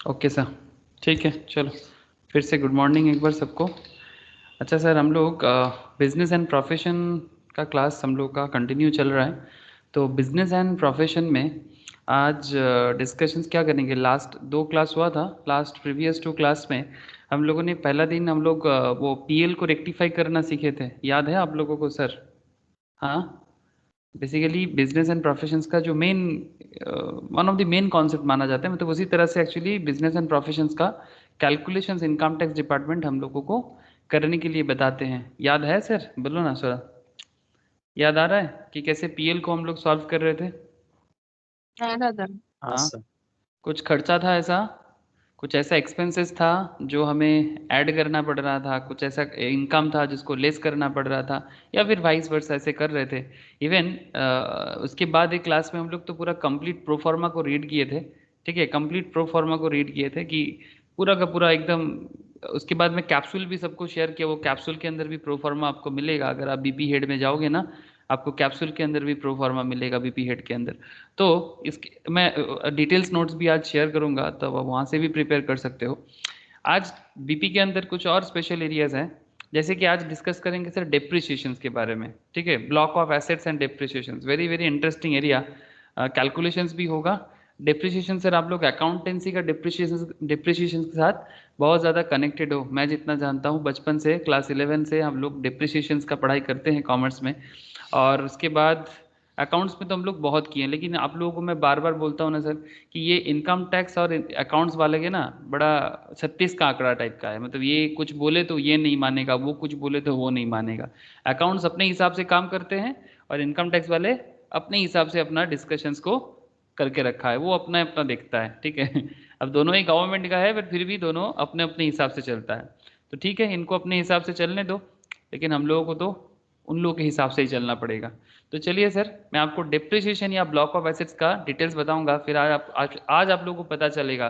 Okay sir, ठीक है। चलो फिर से गुड मॉर्निंग एक बार सबको। अच्छा सर, हम लोग बिजनेस एंड प्रोफेशन का क्लास हम लोग का कंटिन्यू चल रहा है। तो बिजनेस एंड प्रोफेशन में आज डिस्कशंस क्या करेंगे। लास्ट 2 क्लास हुआ था, लास्ट प्रीवियस 2 क्लास में हम लोगों ने पहला दिन हम लोग वो पीएल को रेक्टिफाई करना सीखे थे, याद है आप लोगों को सर? हाँ, बेसिकली बिजनेस एंड प्रोफेशंस का जो main one of the main concept माना जाता है, मतलब उसी तरह से एक्चुअली बिजनेस एंड प्रोफेशंस का कैलकुलेशंस इनकम टैक्स डिपार्टमेंट हम लोगों को करने के लिए बताते हैं। याद है सर? बोलो ना सर, याद आ रहा है कि कैसे पीएल को हम लोग सॉल्व कर रहे थे? हाँ दादा। हाँ हाँ, सर। कुछ खर्चा था ऐसा, कुछ ऐसा एक्सपेंसेस था जो हमें ऐड करना पड़ रहा था, कुछ ऐसा इनकम था जिसको लेस करना पड़ रहा था, या फिर वाइस वर्सा ऐसे कर रहे थे। इवन उसके बाद एक क्लास में हम लोग तो पूरा कंप्लीट प्रोफार्मा को रीड किए थे। ठीक है, कंप्लीट प्रोफार्मा को रीड किए थे कि पूरा का पूरा एकदम। उसके बाद में कैप्सूल भी सबको शेयर किया, वो कैप्सूल के अंदर भी प्रोफार्मा आपको मिलेगा। अगर आप बीपी हेड में जाओगे ना, आपको कैप्सूल के अंदर भी प्रोफार्मा मिलेगा बीपी हेड के अंदर। तो इसके मैं डिटेल्स नोट्स भी आज शेयर करूंगा, तब आप वहाँ से भी प्रिपेयर कर सकते हो। आज बीपी के अंदर कुछ और स्पेशल एरियाज हैं, जैसे कि आज डिस्कस करेंगे सर डेप्रिसिएशंस के बारे में। ठीक है, block of assets and depreciations, very very interesting area. Calculations भी होगा। डेप्रिसिएशन सर, आप लोग अकाउंटेंसी का डिप्रिसिएशन के साथ बहुत ज़्यादा कनेक्टेड हो। मैं जितना जानता हूँ बचपन से क्लास 11 से हम लोग डिप्रिसिएशंस का पढ़ाई करते हैं कॉमर्स में। और उसके बाद अकाउंट्स में तो हम लोग बहुत किए हैं, लेकिन आप लोगों को मैं बार बार बोलता हूँ ना सर कि ये इनकम टैक्स और अकाउंट्स वाले के ना बड़ा 36 का आंकड़ा टाइप का है। मतलब ये कुछ बोले तो ये नहीं मानेगा, वो कुछ बोले तो वो नहीं मानेगा। अकाउंट्स अपने हिसाब से काम करते हैं और इनकम टैक्स वाले अपने हिसाब से अपना डिस्कशंस को करके रखा है, वो अपना अपना देखता है। ठीक है अब दोनों ही गवर्नमेंट का है, बट फिर भी दोनों अपने अपने हिसाब से चलता है। तो ठीक है, इनको अपने हिसाब से चलने दो, लेकिन हम लोगों को तो उन लोगों के हिसाब से ही चलना पड़ेगा। तो चलिए सर, मैं आपको डिप्रिसिएशन या ब्लॉक ऑफ एसेट्स का डिटेल्स बताऊंगा, फिर आज आप लोगों को पता चलेगा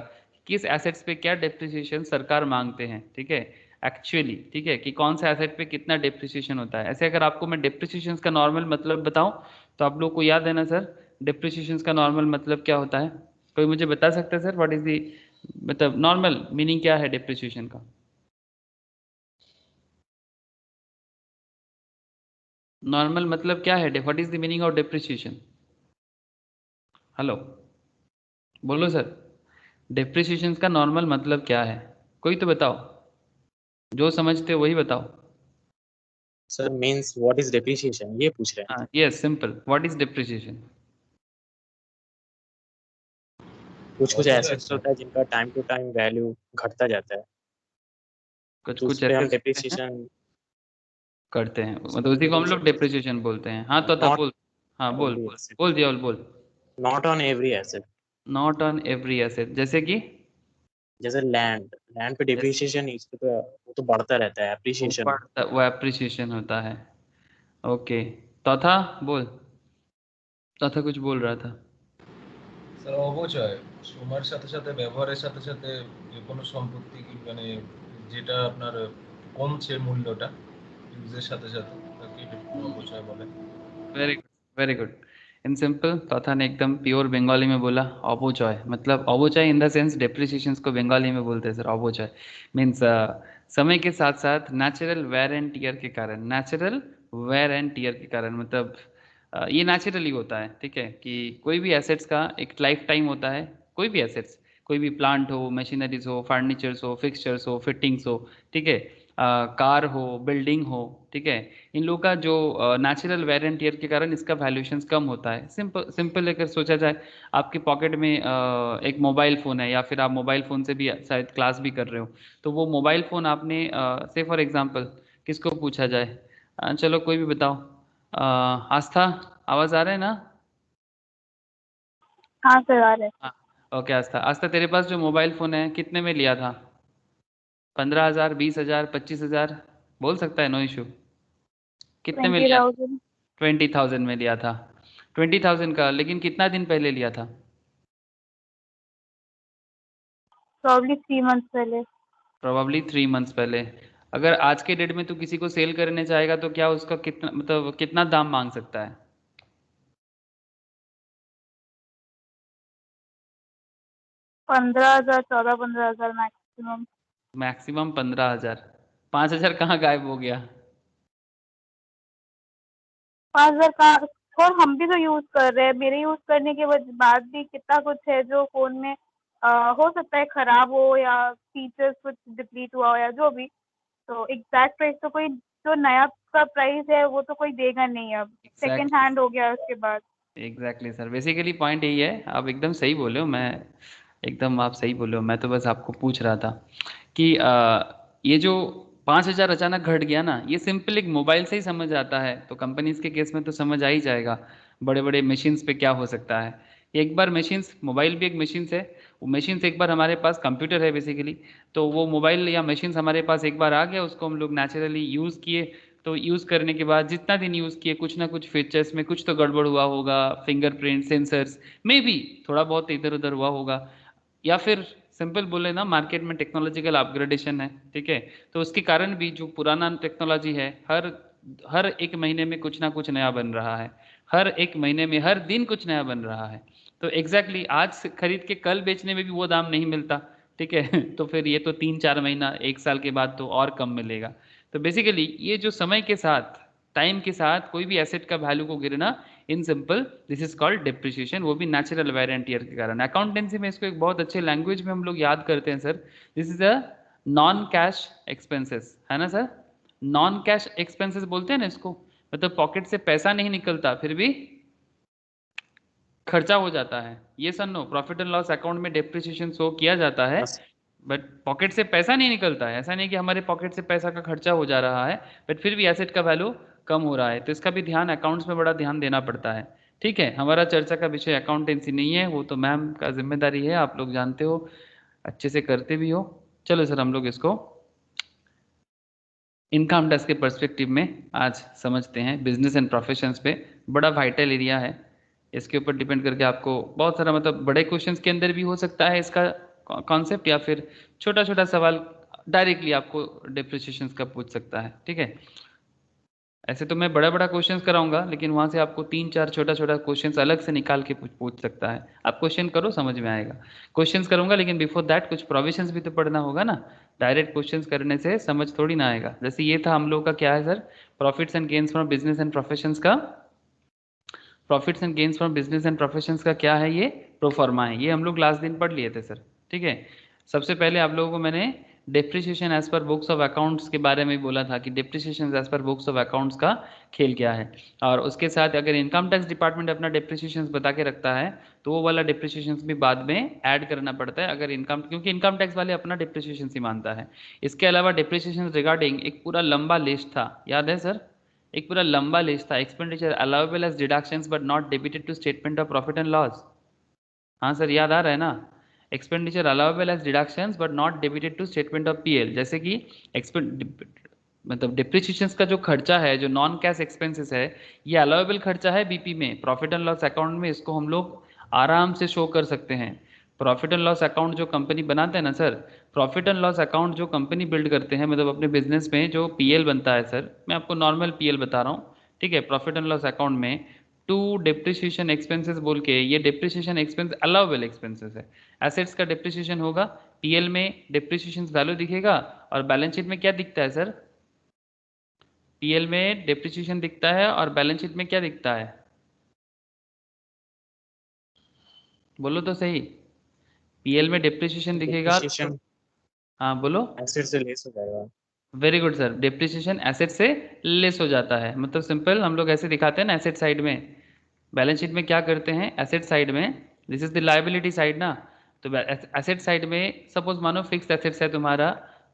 किस एसेट्स पे क्या डिप्रिसिएशन सरकार मांगते हैं। ठीक है, एक्चुअली ठीक है, कि कौन सा एसेट पे कितना डिप्रिसिएशन होता है। ऐसे अगर आपको मैं डिप्रिसिएशन का नॉर्मल मतलब बताऊं, तो आप लोग को याद है ना सर, डिप्रिसिएशन का नॉर्मल मतलब क्या होता है? कोई मुझे बता सकता है सर, व्हाट इज दी, मतलब नॉर्मल मीनिंग क्या है डिप्रिसिएशन का? नॉर्मल मतलब क्या है? What is the meaning of depreciation? Hello, बोलो सर, डिप्रिसिएशन का नॉर्मल मतलब क्या है? कोई तो बताओ, जो समझते हो वही बताओ। Sir means what is depreciation ये पूछ रहे हैं। हाँ yes, simple, what is depreciation? कुछ कुछ बहुत सारे एसेट्स asset होता है जिनका टाइम टू टाइम वैल्यू घटता जाता है, कुछ तो उस कुछ पे ऐसे हम होते हैं डेप्रिसिएशन करते हैं, मतलब उसी को हम लोग डिप्रिसिएशन बोलते हैं। हाँ तो था नॉट बोल। हाँ बोल एवरी बोल एसेट, बोल दिया, बोल। Not on every asset. Not on every asset, जैसे कि? जैसे लैंड लैंड पे जैसे डिप्रिसिएशन इस पे तो वो तो बढ़ता रहता है, एप्रिसिएशन। वो एप्रिसिएशन होता है। ओके, तथा बोल, तथा कुछ बोल रहा था। স্যার অবচয় সময়ের সাথে সাথে ব্যবহারের সাথে সাথে যে কোনো সম্পত্তি মানে যেটা আপনার কমছে মূল্যটা ইউজের সাথে সাথে তাকে অপচয় বলে। Very good, very good. In simple तथा ने एकदम प्योर बंगाली में बोला अबोचय, मतलब अबोचय इन द सेंस डेप्रिसिएशंस को बंगाली में बोलते हैं सर। अबोचय मीन्स समय के साथ साथ नेचुरल वेयर एंड टीयर के कारण, नेचुरल वेयर एंड टीयर के कारण, मतलब ये नेचुरली होता है। ठीक है, कि कोई भी एसेट्स का एक लाइफ टाइम होता है। कोई भी एसेट्स, कोई भी प्लांट हो, मशीनरीज हो, फर्नीचर्स हो, फिक्सचर्स हो, फिटिंग्स हो, ठीक है, कार हो, बिल्डिंग हो, ठीक है, इन लोगों का जो नेचुरल वेयर एंड टीयर के कारण इसका वैल्यूएशंस कम होता है। सिंपल सिंपल अगर सोचा जाए, आपके पॉकेट में एक मोबाइल फ़ोन है, या फिर आप मोबाइल फ़ोन से भी शायद क्लास भी कर रहे हो, तो वो मोबाइल फ़ोन आपने से फॉर एग्जांपल किसको पूछा जाए, चलो कोई भी बताओ। आस्था, आवाज़ आ रहा है ना? हाँ सर आ रहे हैं। हाँ, ओके आस्था, आस्था तेरे पास जो मोबाइल फ़ोन है कितने में लिया था? 15,000, 20,000, 25,000? बोल सकता है, नो इशू। कितने में लिया था? 20,000। 20,000 में लिया था। 20,000 का, लेकिन कितना दिन पहले लिया था? प्रॉब्ली 3 मंथ्स पहले। प्रोबेबली 3 मंथ्स पहले। अगर आज के डेट में तू किसी को सेल करने चाहेगा तो क्या उसका कितना, मतलब कितना दाम मांग सकता है? 15,000 14-15,000 मैक्सिमम। मैक्सिमम 15,000। 5,000 कहाँ गायब हो गया? 5,000 का, और हम भी तो यूज कर रहे हैं, मेरे यूज करने के बाद भी कितना कुछ है जो फोन में हो सकता है खराब हो या फीचर्स कुछ डिप्लीट हुआ हो या जो भी। तो एग्जैक्ट प्राइस तो कोई, जो नया का प्राइस है वो तो कोई देगा नहीं अब, सेकंड हैंड हो गया उसके बाद। एग्जैक्टली सर, बेसिकली पॉइंट यही है, आप एकदम सही बोले हो, मैं एकदम आप सही बोले हो, मैं तो बस आपको पूछ रहा था कि ये जो 5,000 अचानक घट गया ना, ये सिंपल एक मोबाइल से ही समझ आता है, तो कंपनीज के केस में तो समझ आ ही जाएगा बड़े बड़े मशीन्स पे क्या हो सकता है। एक बार मशीन्स, मोबाइल भी एक मशीन्स है, वो मशीन्स एक बार हमारे पास कंप्यूटर है बेसिकली, तो वो मोबाइल या मशीन्स हमारे पास एक बार आ गया, उसको हम लोग नेचुरली यूज़ किए, तो यूज़ करने के बाद जितना दिन यूज़ किए कुछ ना कुछ फीचर्स में कुछ तो गड़बड़ हुआ होगा, फिंगरप्रिंट सेंसर्स में भी थोड़ा बहुत इधर उधर हुआ होगा, या फिर सिंपल बोले ना मार्केट में टेक्नोलॉजिकल अपग्रेडेशन है, ठीक है, तो उसके कारण भी जो पुराना टेक्नोलॉजी है, हर हर एक महीने में कुछ ना कुछ नया बन रहा है, हर एक महीने में हर दिन कुछ नया बन रहा है, तो एग्जैक्टली आज से खरीद के कल बेचने में भी वो दाम नहीं मिलता, ठीक है तो फिर ये तो 3-4 महीना 1 साल के बाद तो और कम मिलेगा। तो बेसिकली ये जो समय के साथ, टाइम के साथ कोई भी एसेट का वैल्यू को गिरना, in simple this is called depreciation, वो भी नेचुरल वेयर एंड टियर के कारण। अकाउंटेंसी में इसको एक बहुत अच्छे लैंग्वेज में हम लोग याद करते हैं sir, this is a non cash expenses, है ना सर, नॉन कैश एक्सपेंसेस बोलते हैं ना इसको, मतलब पॉकेट से पैसा नहीं निकलता फिर भी खर्चा हो जाता है, ये sir no, profit and loss account में डिप्रिसिएशन शो किया जाता है, Yes. बट पॉकेट से पैसा नहीं निकलता है, ऐसा नहीं कि हमारे पॉकेट से पैसा का खर्चा हो जा रहा है, बट फिर भी एसेट का वैल्यू कम हो रहा है, तो इसका भी ध्यान अकाउंट्स में बड़ा ध्यान देना पड़ता है, ठीक है। हमारा चर्चा का विषय अकाउंटेंसी नहीं है, वो तो मैम का जिम्मेदारी है, आप लोग जानते हो, अच्छे से करते भी हो। चलो सर हम लोग इसको इनकम टैक्स के पर्सपेक्टिव में आज समझते हैं, बिजनेस एंड प्रोफेशंस पे बड़ा वाइटल एरिया है, इसके ऊपर डिपेंड करके आपको बहुत सारा मतलब बड़े क्वेश्चंस के अंदर भी हो सकता है इसका कॉन्सेप्ट, या फिर छोटा छोटा सवाल डायरेक्टली आपको डिप्रिसिएशन का पूछ सकता है, ठीक है। ऐसे तो मैं बड़ा बड़ा क्वेश्चंस कराऊंगा, लेकिन वहाँ से आपको 3-4 छोटा छोटा क्वेश्चंस अलग से निकाल के पूछ सकता है, आप क्वेश्चन करो समझ में आएगा। क्वेश्चंस करूंगा लेकिन बिफोर दैट कुछ प्रोविजंस भी तो पढ़ना होगा ना, डायरेक्ट क्वेश्चंस करने से समझ थोड़ी ना आएगा। जैसे ये था हम लोग का क्या है sir, profits and gains from business and professions का, profits and gains from business and professions का क्या है, ये प्रोफॉर्मा है, ये हम लोग लास्ट दिन पढ़ लिए थे सर, ठीक है। सबसे पहले आप लोगों को मैंने depreciation as per books of accounts के बारे में बोला था कि depreciation as per books of accounts का खेल क्या है, और उसके साथ अगर इनकम टैक्स डिपार्टमेंट अपना डेप्रिसिएशन बता के रखता है तो वो वाला डेप्रिसिएशन भी बाद में ऐड करना पड़ता है, अगर इनकम, क्योंकि इनकम टैक्स वाले अपना डेप्रिसिएशन ही मानता है। इसके अलावा डेप्रिसिएशन रिगार्डिंग एक पूरा लंबा लिस्ट था, याद है सर, एक पूरा लंबा लिस्ट था, expenditure allowable as deductions but not debited to statement of profit and loss, हाँ सर याद आ रहा है ना, expenditure allowable as deductions but not debited to statement of PL, जैसे कि मतलब डिप्रिसिएशन का जो खर्चा है, जो नॉन कैश एक्सपेंसेस है, ये अलाउेबल खर्चा है बीपी में, प्रॉफिट एंड लॉस अकाउंट में इसको हम लोग आराम से शो कर सकते हैं। प्रॉफिट एंड लॉस अकाउंट जो कंपनी बनाते हैं ना sir, profit and loss account जो कंपनी बिल्ड करते हैं, मतलब अपने बिजनेस में जो पीएल बनता है सर, मैं आपको नॉर्मल पीएल बता रहा हूँ, ठीक है, प्रॉफिट एंड लॉस अकाउंट में टू डिप्रिसिएशन एक्सपेंसेस बोल के, ये डिप्रिसिएशन एक्सपेंस अलाउबल एक्सपेंसेस है, एसेट्स का डिप्रिसिएशन होगा, पीएल में डिप्रिसिएशन वैल्यू दिखेगा, और बैलेंस शीट में क्या दिखता है सर, पीएल में डिप्रिसिएशन दिखता है और बैलेंस शीट में क्या दिखता है, बोलो तो सही, पीएल में डिप्रिसिएशन दिखेगा Depreciation हाँ बोलो, asset से लेस हो जाएगा। Very good sir, depreciation asset से लेस हो जाता है, मतलब सिंपल हम लोग ऐसे दिखाते हैं ना, एसेट साइड में, बैलेंस शीट में क्या करते हैं, एसेट साइड में, this is the liability side ना, तो एसेट साइड में सपोज मानो फिक्स एसेट्स है तुम्हारा,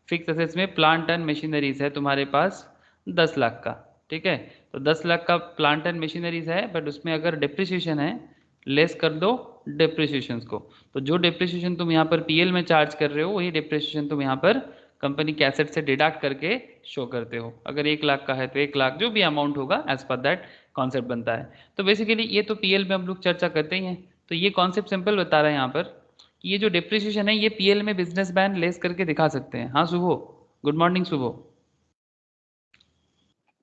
फिक्स एसेट्स में प्लांट एंड मशीनरीज है तुम्हारे पास 10 लाख का, ठीक है, तो 10 लाख का प्लांट एंड मशीनरीज है, बट उसमें अगर डिप्रिसिएशन है, लेस कर दो डिप्रिसिएशन को, तो जो डिप्रिसिएशन तुम यहाँ पर पीएल में चार्ज कर रहे हो वही डिप्रिसिएशन तुम यहाँ पर कंपनी के एसेट से डिडक्ट करके शो करते हो, अगर 1 लाख का है तो 1 लाख, जो भी अमाउंट होगा एज पर दैट कॉन्सेप्ट बनता है। तो बेसिकली ये तो पीएल में हम लोग चर्चा करते ही हैं, तो ये कॉन्सेप्ट सिंपल बता रहे हैं यहाँ पर कि ये जो डिप्रिसिएशन है ये पीएल में बिजनेस बैन लेस करके दिखा सकते हैं। हाँ शुभो, गुड मॉर्निंग शुभो।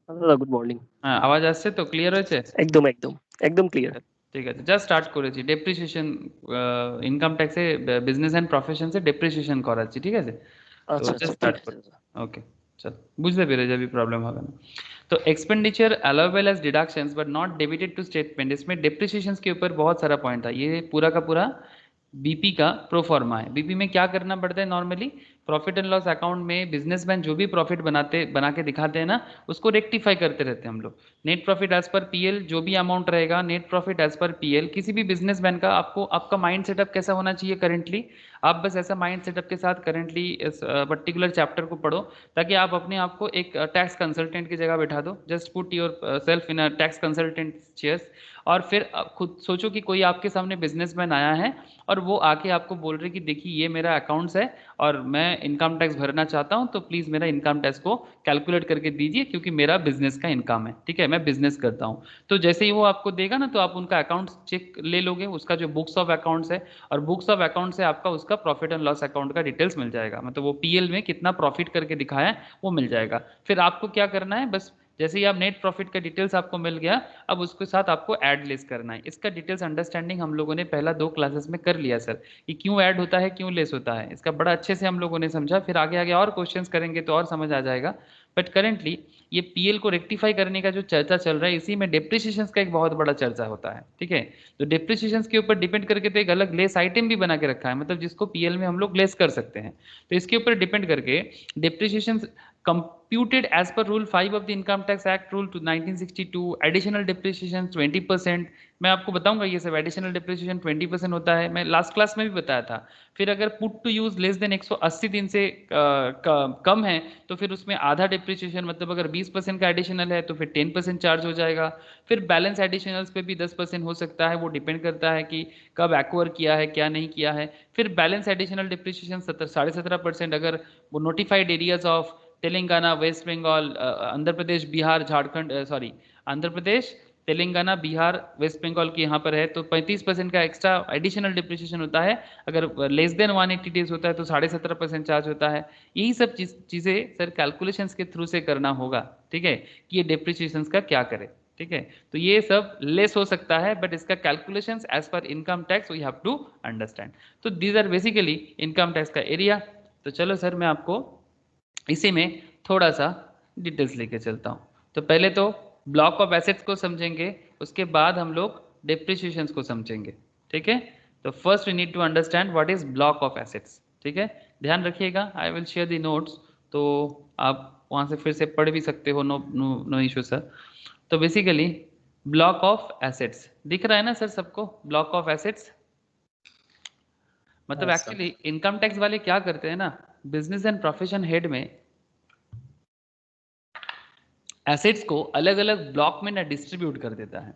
দাদা গুড মর্নিং। हाँ आवाज আসছে तो क्लियर হয়েছে? একদম একদম একদম ক্লিয়ার। ঠিক আছে, জাস্ট স্টার্ট করেছি ডেপ্রিসিয়েশন, ইনকাম ট্যাক্সে business and profession say depreciation করাচ্ছি, ঠিক আছে? তো আচ্ছা আচ্ছা জাস্ট ঠিক স্টার্ট আছে কর। দাদা। ওকে, চল, বুঝতে পেরে যাবি, प्रॉब्लम হবে না। तो expenditure allowable as deductions but not debited to statement, इसमें डेप्रिसिएशंस के ऊपर बहुत सारा पॉइंट था। ये पूरा का पूरा बीपी का प्रोफॉर्मा है। बीपी में क्या करना पड़ता है normally, profit and loss account में बिजनेसमैन जो भी प्रॉफिट बना के दिखाते हैं ना, उसको रेक्टिफाई करते रहते हैं हम लोग। Net profit as per PL जो भी अमाउंट रहेगा, net profit as per PL, किसी भी बिजनेसमैन का आपको आपका माइंड सेटअप कैसा होना चाहिए करेंटली, आप बस ऐसा माइंड सेटअप के साथ करेंटली इस पर्टिकुलर चैप्टर को पढ़ो, ताकि आप अपने आप को एक टैक्स कंसल्टेंट की जगह बैठा दो। Just put your self in a tax consultant chairs, और फिर खुद सोचो कि कोई आपके सामने बिजनेसमैन आया है और वो आके आपको बोल रहे कि देखिए ये मेरा अकाउंट्स है और मैं इनकम टैक्स भरना चाहता हूँ, तो प्लीज़ मेरा इनकम टैक्स को कैलकुलेट करके दीजिए, क्योंकि मेरा बिजनेस का इनकम है, ठीक है, मैं बिजनेस करता हूँ। तो जैसे ही वो आपको देगा ना, तो आप उनका अकाउंट चेक ले लोगे, उसका जो बुक्स ऑफ अकाउंट्स है, और बुक्स ऑफ अकाउंट से आपका उसका प्रॉफिट एंड लॉस अकाउंट का डिटेल्स मिल जाएगा, मतलब वो पीएल में कितना प्रॉफिट करके दिखाया है वो मिल जाएगा। फिर आपको क्या करना है, बस जैसे ही आप नेट प्रॉफिट का डिटेल्स आपको मिल गया, अब उसके साथ आपको ऐड लेस करना है। इसका डिटेल्स अंडरस्टैंडिंग हम लोगों ने पहला 2 क्लासेस में कर लिया सर, कि क्यों ऐड होता है, क्यों लेस होता है, इसका बड़ा अच्छे से हम लोगों ने समझा। फिर आगे आगे और क्वेश्चंस करेंगे तो और समझ आ जाएगा। बट करेंटली ये पीएल को रेक्टिफाई करने का जो चर्चा चल रहा है, इसी में डेप्रिसिएशंस का एक बहुत बड़ा चर्चा होता है, ठीक है? तो डेप्रिसिएशंस के ऊपर डिपेंड करके तो एक अलग लेस आइटम भी बना के रखा है, मतलब जिसको पीएल में हम लोग लेस कर सकते हैं। तो इसके ऊपर डिपेंड करके depreciations computed as per rule 5 of the income tax act rule to 1962, additional depreciation 20%। मैं आपको बताऊंगा ये सब एडिशनल डिप्रिसिएशन 20% होता है, मैं लास्ट क्लास में भी बताया था। फिर अगर put to use less than 180 दिन से कम है, तो फिर उसमें आधा डिप्रिसिएशन, मतलब अगर 20% का एडिशनल है तो फिर 10% चार्ज हो जाएगा। फिर बैलेंस एडिशनल्स पे भी 10% हो सकता है, वो डिपेंड करता है कि कब एक्वायर किया है, क्या नहीं किया है। फिर बैलेंस एडिशनल डिप्रिसिएशन 17.5% अगर वो notified areas of Telangana, West Bengal, Andhra Pradesh, Bihar, Jharkhand, sorry Andhra Pradesh, Telangana, Bihar, West Bengal की यहाँ पर है, तो 35% का एक्स्ट्रा एडिशनल डिप्रिसिएशन होता है। अगर लेस देन 180 डेज होता है तो 17.5% चार्ज होता है। यही सब चीज़ें सर कैलकुलेशंस के थ्रू से करना होगा, ठीक है, कि ये डिप्रिसिएशंस का क्या करे, ठीक है? तो ये सब लेस हो सकता है, बट इसका calculations as per income tax we have to understand. तो these are basically income tax का एरिया। तो चलो सर मैं आपको इसी में थोड़ा सा डिटेल्स लेके चलता हूँ। तो पहले तो ब्लॉक ऑफ एसेट्स को समझेंगे, उसके बाद हम लोग डेप्रिसिएशंस को समझेंगे, ठीक है? तो first we need to understand what is block of assets, ठीक है? ध्यान रखिएगा, I will share the notes, तो आप वहाँ से फिर से पढ़ भी सकते हो, नो इशू सर। तो बेसिकली ब्लॉक ऑफ एसेट्स दिख रहा है ना सर सबको, ब्लॉक ऑफ एसेट्स मतलब Yes, sir. Actually income tax वाले क्या करते हैं ना, बिजनेस एंड प्रोफेशन हेड में एसेट्स को अलग अलग ब्लॉक में ना डिस्ट्रीब्यूट कर देता है।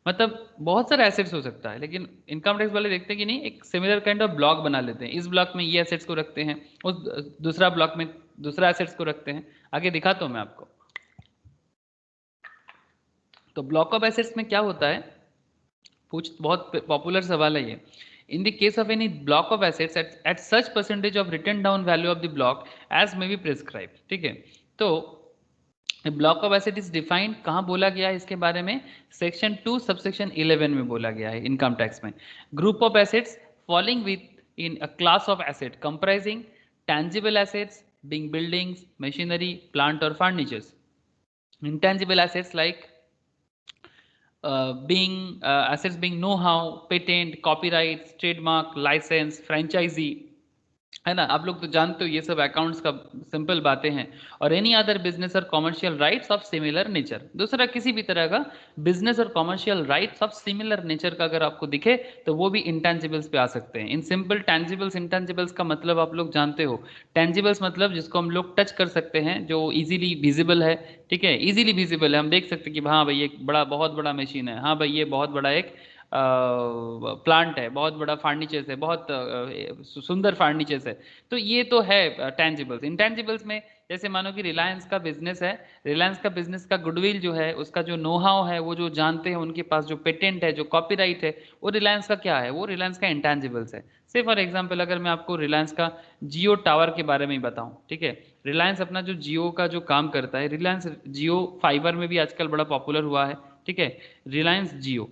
मतलब बहुत सारे एसेट्स हो सकता है, लेकिन इनकम टैक्स वाले देखते हैं कि नहीं, एक सिमिलर काइंड ऑफ ब्लॉक बना लेते हैं। इस ब्लॉक में ये एसेट्स को रखते हैं, उस दूसरा ब्लॉक में दूसरा एसेट्स को रखते हैं। आगे दिखाता हूँ मैं आपको। तो ब्लॉक ऑफ एसेट्स में क्या होता है, बहुत पॉपुलर सवाल है ये। In the case of any block of assets at such percentage of written down value of the block as may be prescribed, ठीक है? तो block of asset is defined कहाँ बोला गया है इसके बारे में, सेक्शन 2 सबसेक्शन 11 में बोला गया है इनकम टैक्स में। Group of assets falling within a class of asset comprising tangible assets being buildings, machinery, plant और furnitures. Intangible assets like assets being know-how, patent, copyrights, trademark, license, franchisee, है ना? आप लोग तो जानते हो ये सब अकाउंट्स का सिंपल बातें हैं। और एनी अदर बिजनेस और commercial rights of similar nature, दूसरा किसी भी तरह का बिजनेस और commercial rights of similar nature का अगर आपको दिखे तो वो भी इंटेंजिबल्स पे आ सकते हैं। इन सिंपल टैंजिबल्स, इंटेंजिबल्स का मतलब आप लोग जानते हो। टैंजिबल्स मतलब जिसको हम लोग टच कर सकते हैं, जो इजीली विजिबल है, ठीक है, इजीली विजिबल है, हम देख सकते हैं कि हाँ भाई एक बड़ा बहुत बड़ा मशीन है, हाँ भाई ये बहुत बड़ा एक प्लांट है, बहुत बड़ा फर्नीचर्स है, बहुत सुंदर फर्नीचर्स है। तो ये तो है टैंजिबल्स। इंटेंजिबल्स में जैसे मानो कि रिलायंस का बिजनेस है, रिलायंस का बिजनेस का गुडविल जो है, उसका जो नो हाउ है, वो जो जानते हैं, उनके पास जो पेटेंट है, जो कॉपीराइट है, वो रिलायंस का क्या है, वो रिलायंस का इंटेंजिबल्स है। से फॉर एग्जाम्पल अगर मैं आपको रिलायंस का जियो टावर के बारे में बताऊं, ठीक है, रिलायंस अपना जो जियो का जो काम करता है, रिलायंस जियो फाइबर में भी आजकल बड़ा पॉपुलर हुआ है, ठीक है, रिलायंस जियो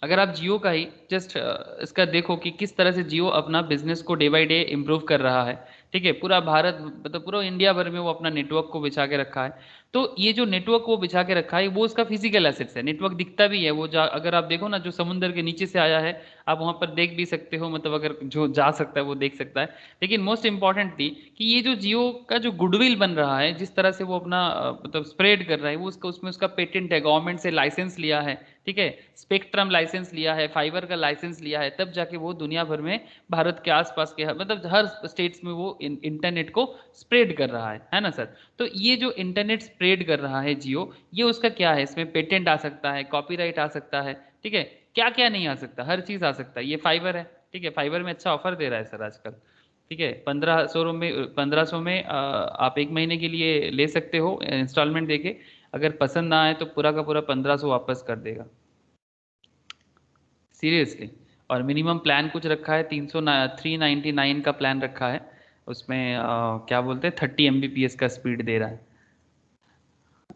अगर आप जियो का ही जस्ट इसका देखो कि किस तरह से जियो अपना बिजनेस को डे बाय डे इम्प्रूव कर रहा है, ठीक है, पूरा भारत मतलब पूरा इंडिया भर में वो अपना नेटवर्क को बिछा के रखा है। तो ये जो नेटवर्क वो बिछा के रखा है वो उसका फिजिकल एसेट्स है, नेटवर्क दिखता भी है वो अगर आप देखो ना जो समुद्र के नीचे से आया है आप वहां पर देख भी सकते हो, मतलब अगर जो जा सकता है वो देख सकता है। लेकिन मोस्ट इंपॉर्टेंटली कि ये जो जियो का जो गुडविल बन रहा है, जिस तरह से वो अपना मतलब स्प्रेड कर रहा है, वो उसका उसमें उसका पेटेंट है, गवर्नमेंट से लाइसेंस लिया है, ठीक है, स्पेक्ट्रम लाइसेंस लिया है, फाइबर का लाइसेंस लिया है, तब जाके वो दुनिया भर में भारत के आसपास के मतलब हर स्टेट्स में वो इंटरनेट को स्प्रेड कर रहा है ना सर। तो ये जो इंटरनेट स्प्रेड कर रहा है जियो, ये उसका क्या है, इसमें पेटेंट आ सकता है, कॉपीराइट आ सकता है, ठीक है, क्या क्या नहीं आ सकता, हर चीज आ सकता है। ये फाइबर है, ठीक है, फाइबर में अच्छा ऑफर दे रहा है सर आजकल, ठीक है, 1500 में आप 1 महीने के लिए ले सकते हो इंस्टॉलमेंट देके, अगर पसंद ना आए तो पूरा का पूरा 1500 वापस कर देगा, सीरियसली। और मिनिमम प्लान कुछ रखा है 399 का प्लान रखा है, उसमें क्या बोलते हैं 30 Mbps का स्पीड दे रहा है।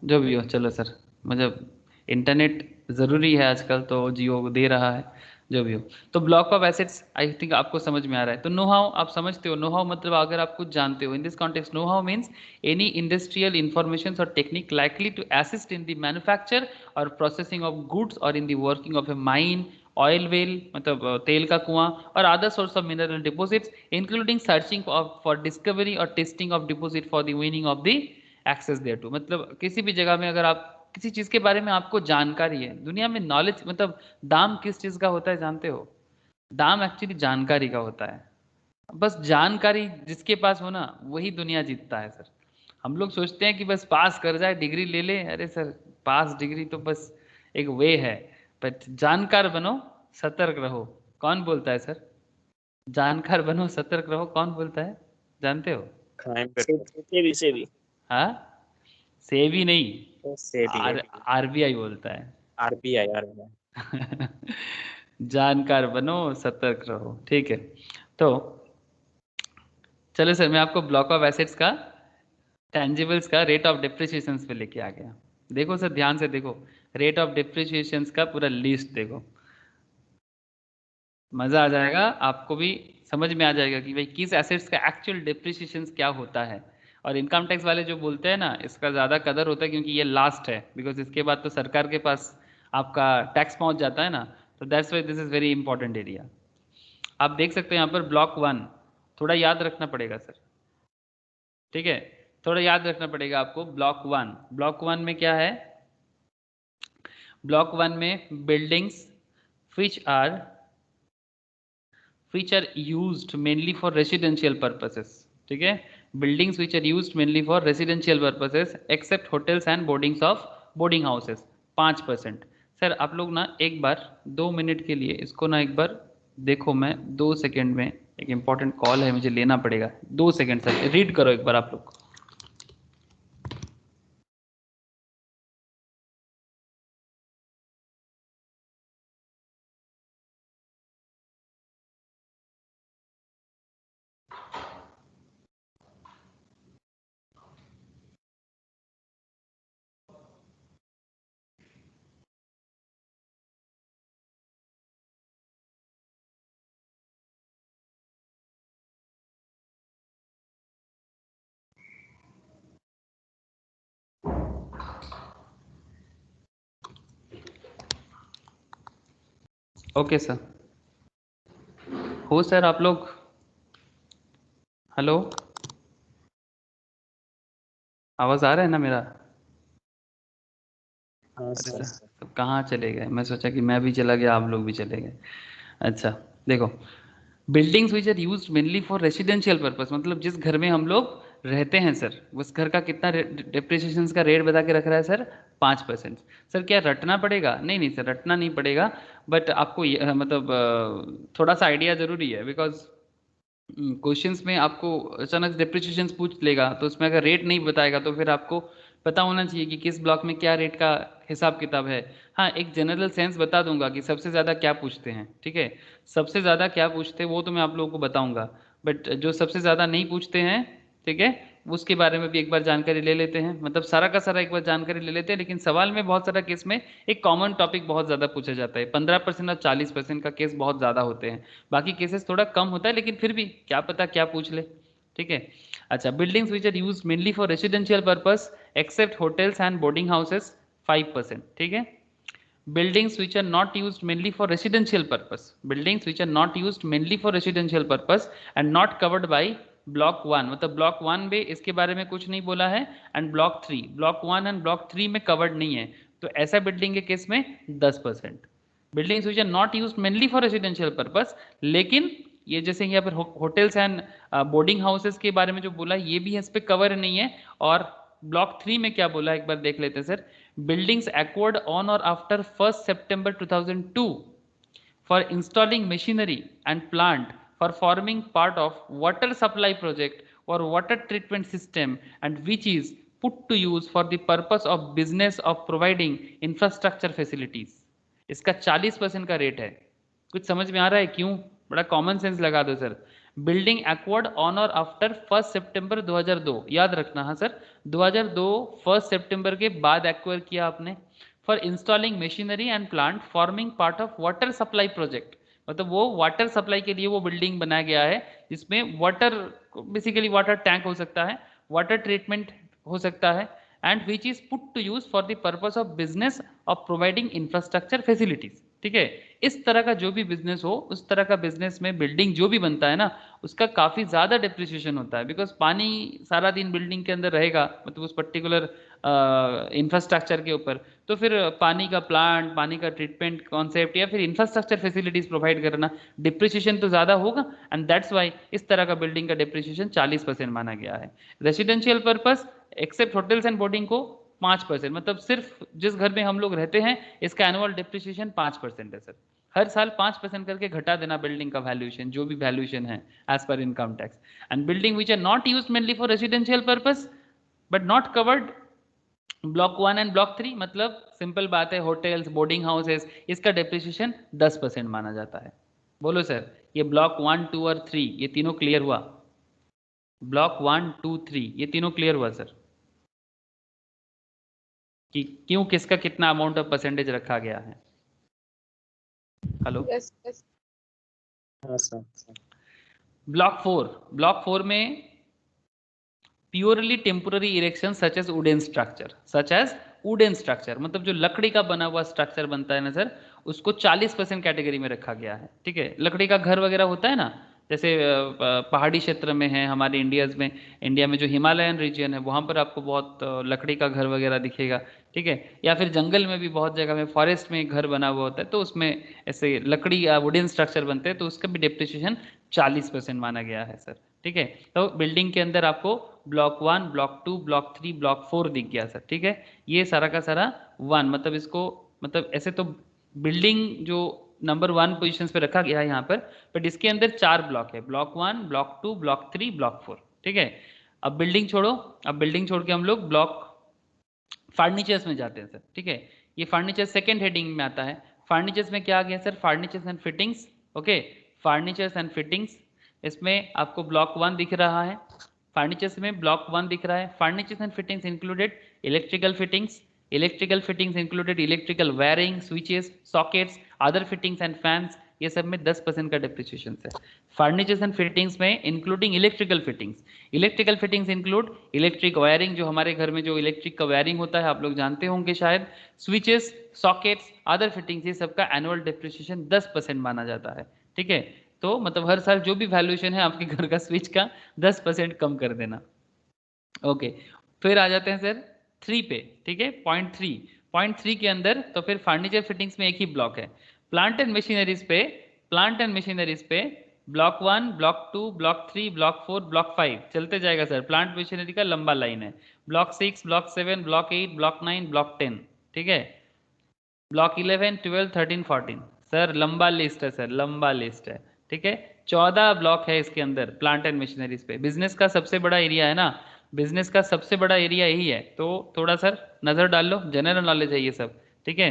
जो भी हो चलो सर, मतलब इंटरनेट ज़रूरी है आजकल तो जियो दे रहा है, जो भी हो। तो block of assets I think आपको समझ में आ रहा है। तो नो हाउ आप समझते हो, नो हाउ मतलब अगर आप कुछ जानते हो, in this context know how means any industrial information और technique likely to assist in the manufacture और प्रोसेसिंग ऑफ गुड्स और in the working of a mine, oil well मतलब तेल का कुआं, और other source of mineral deposits including searching for discovery और testing of deposit for the winning of the access thereto. मतलब किसी भी जगह में अगर आप किसी चीज के बारे में आपको जानकारी है, दुनिया में नॉलेज मतलब दाम किस चीज का होता है जानते हो? दाम एक्चुअली जानकारी का होता है। बस जानकारी जिसके पास हो ना वही दुनिया जीतता है सर। हम लोग सोचते हैं कि बस पास कर जाए, डिग्री ले ले, अरे सर पास डिग्री तो बस एक वे है, बट जानकार बनो, सतर्क रहो, कौन बोलता है सर? जानकार बनो सतर्क रहो, कौन बोलता है, जानते हो? crime से petrol से भी हाँ, सेवी नहीं, तो SEBI आरबीआई बोलता है। RBI RBI जानकार बनो सतर्क रहो, ठीक है। तो चलो सर मैं आपको ब्लॉक ऑफ एसेट्स का टेंजिबल्स का रेट ऑफ डिप्रिसिएशन पे लेके आ गया। देखो सर ध्यान से देखो, रेट ऑफ डिप्रिसिएशन का पूरा लिस्ट देखो, मजा आ जाएगा आपको भी, समझ में आ जाएगा कि भाई किस एसेट्स का एक्चुअल डिप्रिसिएशन क्या होता है। और इनकम टैक्स वाले जो बोलते हैं ना इसका ज़्यादा कदर होता है क्योंकि ये लास्ट है, बिकॉज इसके बाद तो सरकार के पास आपका टैक्स पहुंच जाता है ना, तो that's why this is very important area. आप देख सकते हैं यहाँ पर ब्लॉक 1, थोड़ा याद रखना पड़ेगा सर, ठीक है, थोड़ा याद रखना पड़ेगा आपको। ब्लॉक 1 में क्या है? ब्लॉक 1 में buildings which are used mainly for residential purposes, ठीक है, buildings which are used mainly for residential purposes except hotels and boarding houses 5%। Sir आप लोग ना एक बार 2 मिनट के लिए इसको ना एक बार देखो, मैं 2 सेकेंड में एक इम्पॉर्टेंट कॉल है मुझे लेना पड़ेगा, 2 सेकेंड सर रीड करो एक बार आप लोग। ओके सर, हो सर आप लोग, हेलो, आवाज आ रहा है ना मेरा? हाँ अरे सर सर सब कहाँ चले गए, मैं सोचा कि मैं भी चला गया आप लोग भी चले गए। अच्छा देखो, buildings which are use mainly for residential purpose, मतलब जिस घर में हम लोग रहते हैं सर, उस घर का कितना डेप्रिसिएशन का रेट बता के रख रहा है सर? 5%। सर क्या रटना पड़ेगा? नहीं नहीं सर रटना नहीं पड़ेगा, बट आपको मतलब थोड़ा सा आइडिया जरूरी है, बिकॉज क्वेश्चंस में आपको अचानक डेप्रिसिएशन पूछ लेगा तो उसमें अगर रेट नहीं बताएगा तो फिर आपको पता होना चाहिए कि किस ब्लॉक में क्या रेट का हिसाब किताब है। हाँ एक जनरल सेंस बता दूंगा कि सबसे ज़्यादा क्या पूछते हैं, ठीक है, सबसे ज़्यादा क्या पूछते हैं वो तो मैं आप लोगों को बताऊंगा, बट जो सबसे ज़्यादा नहीं पूछते हैं, ठीक है, उसके बारे में भी एक बार जानकारी ले लेते हैं, मतलब सारा का सारा एक बार जानकारी ले लेते हैं। लेकिन सवाल में बहुत सारा केस में एक कॉमन टॉपिक बहुत ज़्यादा पूछा जाता है, 15% और 40% का केस बहुत ज़्यादा होते हैं, बाकी केसेस थोड़ा कम होता है, लेकिन फिर भी क्या पता क्या पूछ ले। ठीक है, अच्छा, buildings which are use mainly for residential purpose except hotels and boarding houses 5%। ठीक है, buildings which are not used mainly for residential purpose, buildings which are not used mainly for residential purpose and not covered by block 1, मतलब block 1 में इसके बारे में कुछ नहीं बोला है, and block 3, block 1 and block 3 में कवर्ड नहीं है, तो ऐसा बिल्डिंग के केस में 10%। Buildings which are not used mainly for residential purpose, लेकिन ये जैसे यहाँ पर होटल्स एंड बोर्डिंग हाउसेस के बारे में जो बोला ये भी इस पे कवर नहीं है। और ब्लॉक 3 में क्या बोला एक बार देख लेते हैं sir, buildings acquired on or after 1st September 2002 for installing machinery and plant for forming part of water supply project or water treatment system and which is put to use for the purpose of business of providing infrastructure facilities, इसका 40% का rate है। कुछ समझ में आ रहा है क्यों? बड़ा कॉमन सेंस लगा दो सर। बिल्डिंग एक्वायर्ड ऑन और आफ्टर 1 सितंबर 2002, याद रखना। हाँ सर, 2002 1 सितंबर के बाद एक्वायर किया आपने। For installing machinery and plant forming part of water supply project, मतलब वो वाटर सप्लाई के लिए वो बिल्डिंग बनाया गया है जिसमें वाटर, बेसिकली वाटर टैंक हो सकता है, वाटर ट्रीटमेंट हो सकता है, and which is put to use for the purpose of business of providing infrastructure facilities. ठीक है, इस तरह का जो भी बिजनेस हो, उस तरह का बिजनेस में बिल्डिंग जो भी बनता है ना, उसका काफी ज्यादा डिप्रिसिएशन होता है, बिकॉज पानी सारा दिन बिल्डिंग के अंदर रहेगा, मतलब उस पर्टिकुलर इंफ्रास्ट्रक्चर के ऊपर, तो फिर पानी का प्लांट, पानी का ट्रीटमेंट कॉन्सेप्ट या फिर इंफ्रास्ट्रक्चर फैसिलिटीज प्रोवाइड करना, डिप्रिसिएशन तो ज्यादा होगा, एंड दैट्स वाई इस तरह का बिल्डिंग का डिप्रिसिएशन 40% माना गया है। Residential purpose except hotels and boarding को 5%, मतलब सिर्फ जिस घर में हम लोग रहते हैं इसका एनुअल डिप्रिसिएशन 5% है सर। हर साल 5% करके घटा देना बिल्डिंग का वैल्यूएशन, जो भी वैल्यूएशन है as per income tax. And building which are not used mainly for residential purpose but not covered block 1 and block 3, मतलब सिंपल बात है, होटल्स, बोर्डिंग हाउसेस, इसका डिप्रिसिएशन 10% माना जाता है। बोलो सर, ये ब्लॉक 1, 2 और 3 ये तीनों क्लियर हुआ? ब्लॉक 1, 2, 3 ये तीनों क्लियर हुआ सर, कि क्यों, किसका कितना अमाउंट ऑफ परसेंटेज रखा गया है? हेलो? Yes yes. हाँ सर। ब्लॉक 4 में purely temporary erection such as wooden structure, मतलब जो लकड़ी का बना हुआ स्ट्रक्चर बनता है ना सर, उसको 40% कैटेगरी में रखा गया है। ठीक है, लकड़ी का घर वगैरह होता है ना, जैसे पहाड़ी क्षेत्र में है हमारे इंडिया में जो हिमालयन रीजन है वहाँ पर आपको बहुत लकड़ी का घर वगैरह दिखेगा। ठीक है, या फिर जंगल में भी बहुत जगह में, फॉरेस्ट में घर बना हुआ होता है, तो उसमें ऐसे लकड़ी या वुडन स्ट्रक्चर बनते हैं, तो उसका भी डिप्रिसिएशन 40% माना गया है सर। ठीक है, तो बिल्डिंग के अंदर आपको ब्लॉक 1, ब्लॉक 2, ब्लॉक 3, ब्लॉक 4 दिख गया सर। ठीक है, ये सारा का सारा 1, मतलब इसको, मतलब ऐसे तो बिल्डिंग जो नंबर 1 पोजीशन पे रखा गया है यहाँ पर, बट इसके अंदर 4 ब्लॉक है, ब्लॉक 1, ब्लॉक 2, ब्लॉक 3, ब्लॉक 4। ठीक है, अब बिल्डिंग छोड़ो, अब बिल्डिंग छोड़ के हम लोग ब्लॉक फर्नीचर्स में जाते हैं सर। ठीक है, ये फर्नीचर सेकेंड हेडिंग में आता है। फर्नीचर्स में क्या आ गया sir? Furnitures and fittings. Okay, furnitures and fittings, इसमें आपको ब्लॉक 1 दिख रहा है, फर्नीचर्स में ब्लॉक 1 दिख रहा है। Furnitures and fittings included electrical fittings included electrical wiring, switches, sockets, other fittings and fans, ये सब में 10% का डिप्रिसिएशन है। फर्नीचर्स एंड फिटिंग्स में including electrical fittings include electric wiring, जो हमारे घर में जो इलेक्ट्रिक का वायरिंग होता है आप लोग जानते होंगे शायद, स्विचेस, सॉकेट्स, अदर फिटिंग्स, ये सबका एनुअल डिप्रिसिएशन 10% माना जाता है। ठीक है, तो मतलब हर साल जो भी वैल्यूएशन है आपके घर का स्विच का 10% कम कर देना। ओके, फिर आ जाते हैं सर 3 पे। ठीक है, पॉइंट 3 के अंदर तो फिर फर्नीचर फिटिंग्स में एक ही ब्लॉक है। प्लांट एंड मशीनरीज पे block 1, block 2, block 3, block 4, block 5 चलते जाएगा सर। प्लांट मशीनरी का लंबा लाइन है, block 6, block 7, block 8, block 9, block 10। ठीक है, ब्लॉक 11, 12, 13, 14 सर, लंबा लिस्ट है सर, लंबा लिस्ट है। ठीक है, 14 ब्लॉक है इसके अंदर प्लांट एंड मशीनरीज पे। बिजनेस का सबसे बड़ा एरिया है ना, बिजनेस का सबसे बड़ा एरिया यही है, तो थोड़ा सर नजर डाल लो, जनरल नॉलेज है ये सब। ठीक है,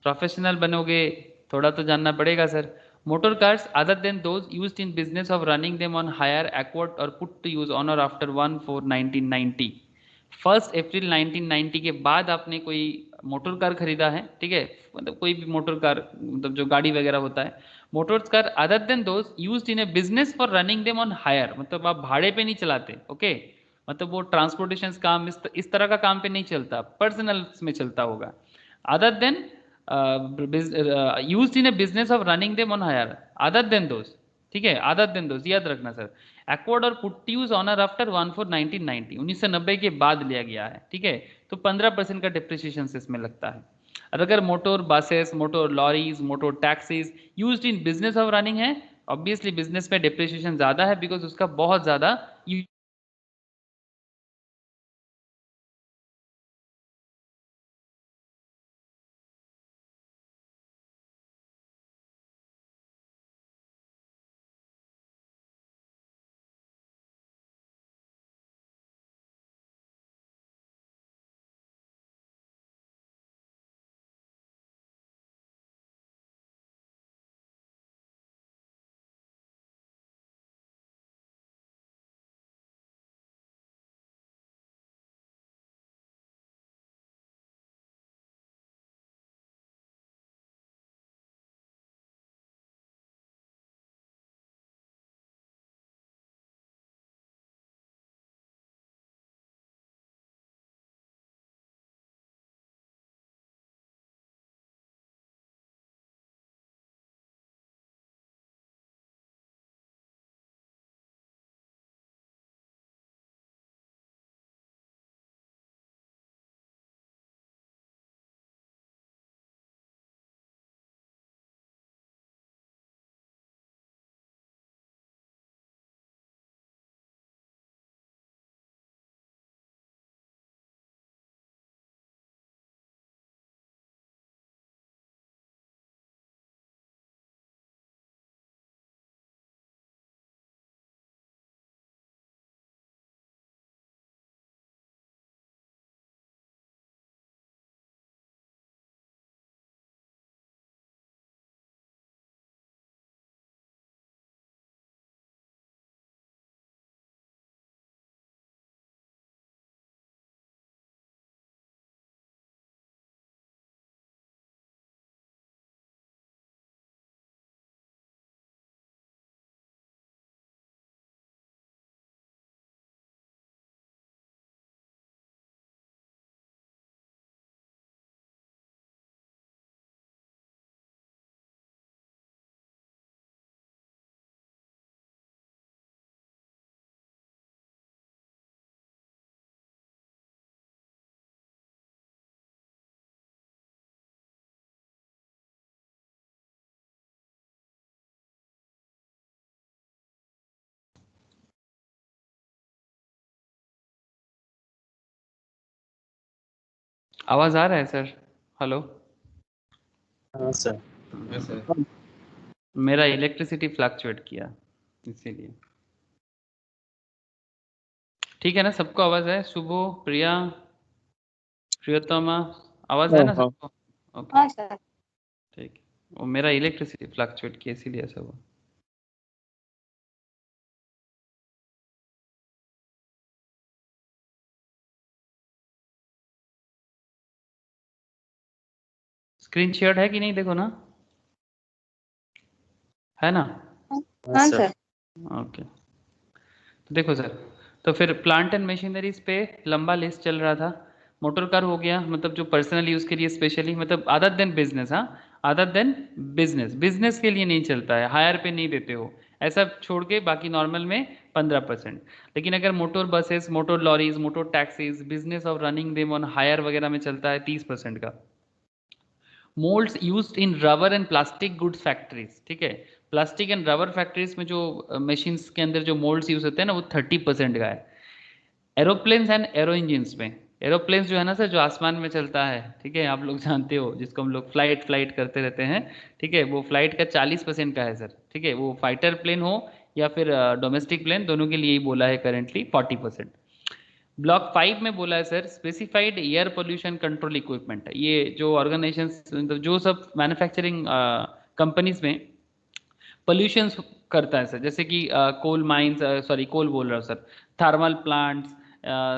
प्रोफेशनल बनोगे थोड़ा तो जानना पड़ेगा sir. Motor cars other than those used in business of running them on hire acquired or put to use on or after 1/4/1990. 1 अप्रैल 1990 के बाद आपने कोई मोटर कार खरीदा है, ठीक है, मतलब कोई भी मोटर कार, मतलब जो गाड़ी वगैरह होता है, motor car other than those used in a business for running them on hire, मतलब आप भाड़े पे नहीं चलाते, ओके, मतलब वो ट्रांसपोर्टेशन काम इस तरह का काम पे नहीं चलता, पर्सनल में चलता होगा। Other than used in a business of running them on hire, other than those, ठीक है, अदर देन दोज याद रखना सर। एक्वार्ड और पुट यूज ऑनर आफ्टर 1/4/1990, 1990 के बाद लिया गया है, ठीक है, तो 15% का डिप्रिसिएशन इसमें लगता है। और अगर motor buses, motor lorries, motor taxis used in business of running है, ऑब्वियसली बिजनेस में डिप्रिसिएशन ज्यादा है बिकॉज उसका बहुत ज्यादा आवाज आ रहा है सर? हेलो हाँ सर। मेरा इलेक्ट्रिसिटी फ्लक्चुएट किया इसीलिए। ठीक है ना, सबको आवाज है? शुभो, प्रिया, प्रियोतमा, आवाज है ना हाँ। सबको? ओके हाँ सर। ठीक है, वो मेरा इलेक्ट्रिसिटी फ्लक्चुएट किया इसीलिए ऐसा हुआ। स्क्रीन शेयर है कि नहीं, देखो ना, है ना? हाँ सर। ओके, तो देखो सर, तो फिर प्लांट एंड मशीनरीज पे लंबा लिस्ट चल रहा था। मोटर कार हो गया, मतलब जो पर्सनल यूज के लिए स्पेशली, मतलब अदर देन बिजनेस, हाँ, अदर देन बिजनेस, बिजनेस के लिए नहीं चलता है, हायर पे नहीं देते हो, ऐसा छोड़ के बाकी नॉर्मल में 15%। लेकिन अगर motor buses, motor lorries, motor taxis, business of running them on hire वगैरह में चलता है 30% का। Moulds used in rubber and plastic goods factories, ठीक है, प्लास्टिक एंड रबर फैक्ट्रीज में जो मशीन्स के अंदर जो मोल्ड्स यूज होते हैं ना, वो 30% का है। एरोप्लेन्स एंड एरो इंजिन्स में, एरोप्लेन्स जो है ना सर, जो आसमान में चलता है, ठीक है, आप लोग जानते हो, जिसको हम लोग फ्लाइट करते रहते हैं, ठीक है, वो फ्लाइट का 40% का है सर, ठीक है, वो फाइटर प्लेन हो या फिर डोमेस्टिक प्लेन, दोनों के लिए ही बोला है करेंटली 40%। ब्लॉक 5 में बोला है sir, specified air pollution control equipment, ये जो ऑर्गेनाइजेशन, जो सब मैन्युफैक्चरिंग कंपनीज में पोल्यूशन करता है सर, जैसे कि कोल माइंस, सॉरी कोल बोल रहा हूँ sir, thermal plants,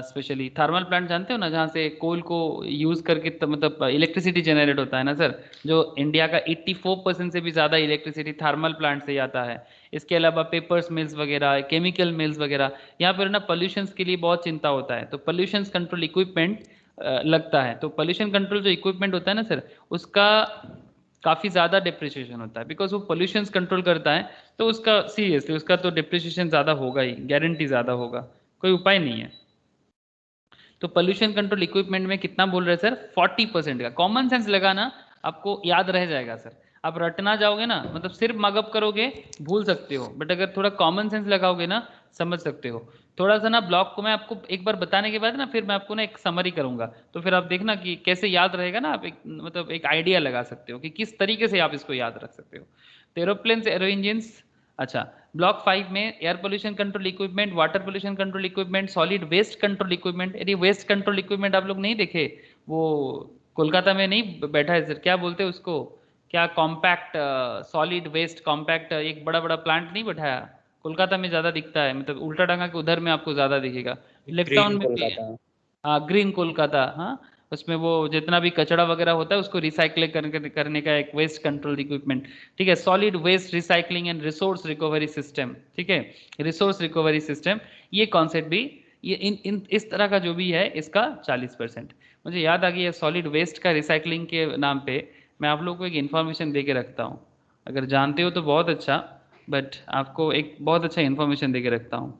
specially thermal plant जानते हो ना, जहाँ से कोल को यूज़ करके मतलब इलेक्ट्रिसिटी जनरेट होता है ना सर, जो इंडिया का 84% से भी ज़्यादा इलेक्ट्रिसिटी थर्मल प्लांट से आता है। इसके अलावा पेपर्स मिल्स वगैरह, केमिकल मिल्स वगैरह, यहाँ पर ना पोल्यूशन के लिए बहुत चिंता होता है, तो पोल्यूशन कंट्रोल इक्विपमेंट लगता है। तो पोल्यूशन कंट्रोल जो इक्विपमेंट होता है ना सर, उसका काफ़ी ज़्यादा डिप्रिसिएशन होता है, बिकॉज वो पोल्यूशन कंट्रोल करता है, तो उसका सीरियसली उसका तो डिप्रिसिएशन ज़्यादा होगा ही, गारंटी ज़्यादा होगा, कोई उपाय नहीं है। तो पोल्यूशन कंट्रोल इक्विपमेंट में कितना बोल रहे हैं सर, 40% का। कॉमन सेंस लगाना, आपको याद रह जाएगा सर। आप रटना जाओगे ना, मतलब सिर्फ मगअप करोगे भूल सकते हो, बट अगर थोड़ा कॉमन सेंस लगाओगे ना समझ सकते हो। थोड़ा सा ना ब्लॉक को मैं आपको एक बार बताने के बाद ना फिर मैं आपको ना एक समरी करूंगा, तो फिर आप देखना कि कैसे याद रहेगा ना, आप एक मतलब एक आइडिया लगा सकते हो कि किस तरीके से आप इसको याद रख सकते हो। तो एरोप्लेन, एरो इंजिन्स, अच्छा। ब्लॉक 5 में air pollution control equipment, water pollution control equipment, solid waste control equipment. यदि वेस्ट कंट्रोल इक्विपमेंट आप लोग नहीं देखे, वो कोलकाता में नहीं बैठा है सर, क्या बोलते हैं उसको, क्या कॉम्पैक्ट सॉलिड वेस्ट कॉम्पैक्ट, एक बड़ा बड़ा प्लांट नहीं बैठाया कोलकाता में, ज़्यादा दिखता है, मतलब उल्टा टांगा के उधर में आपको ज़्यादा दिखेगा, लेफ्टाउन ग्रीन में भी है। कोलकाता। हाँ, ग्रीन कोलकाता, हाँ। उसमें वो जितना भी कचरा वगैरह होता है उसको रिसाइकल करने का एक वेस्ट कंट्रोल इक्विपमेंट, ठीक है। Solid waste recycling and resource recovery system, ठीक है, रिसोर्स रिकवरी सिस्टम, ये कॉन्सेप्ट भी, ये इन इस तरह का जो भी है इसका 40%। मुझे याद आ गया सॉलिड वेस्ट का रिसाइकलिंग के नाम पे मैं आप लोगों को एक इन्फॉर्मेशन दे के रखता हूँ, अगर जानते हो तो बहुत अच्छा, बट आपको एक बहुत अच्छा इन्फॉर्मेशन दे के रखता हूँ।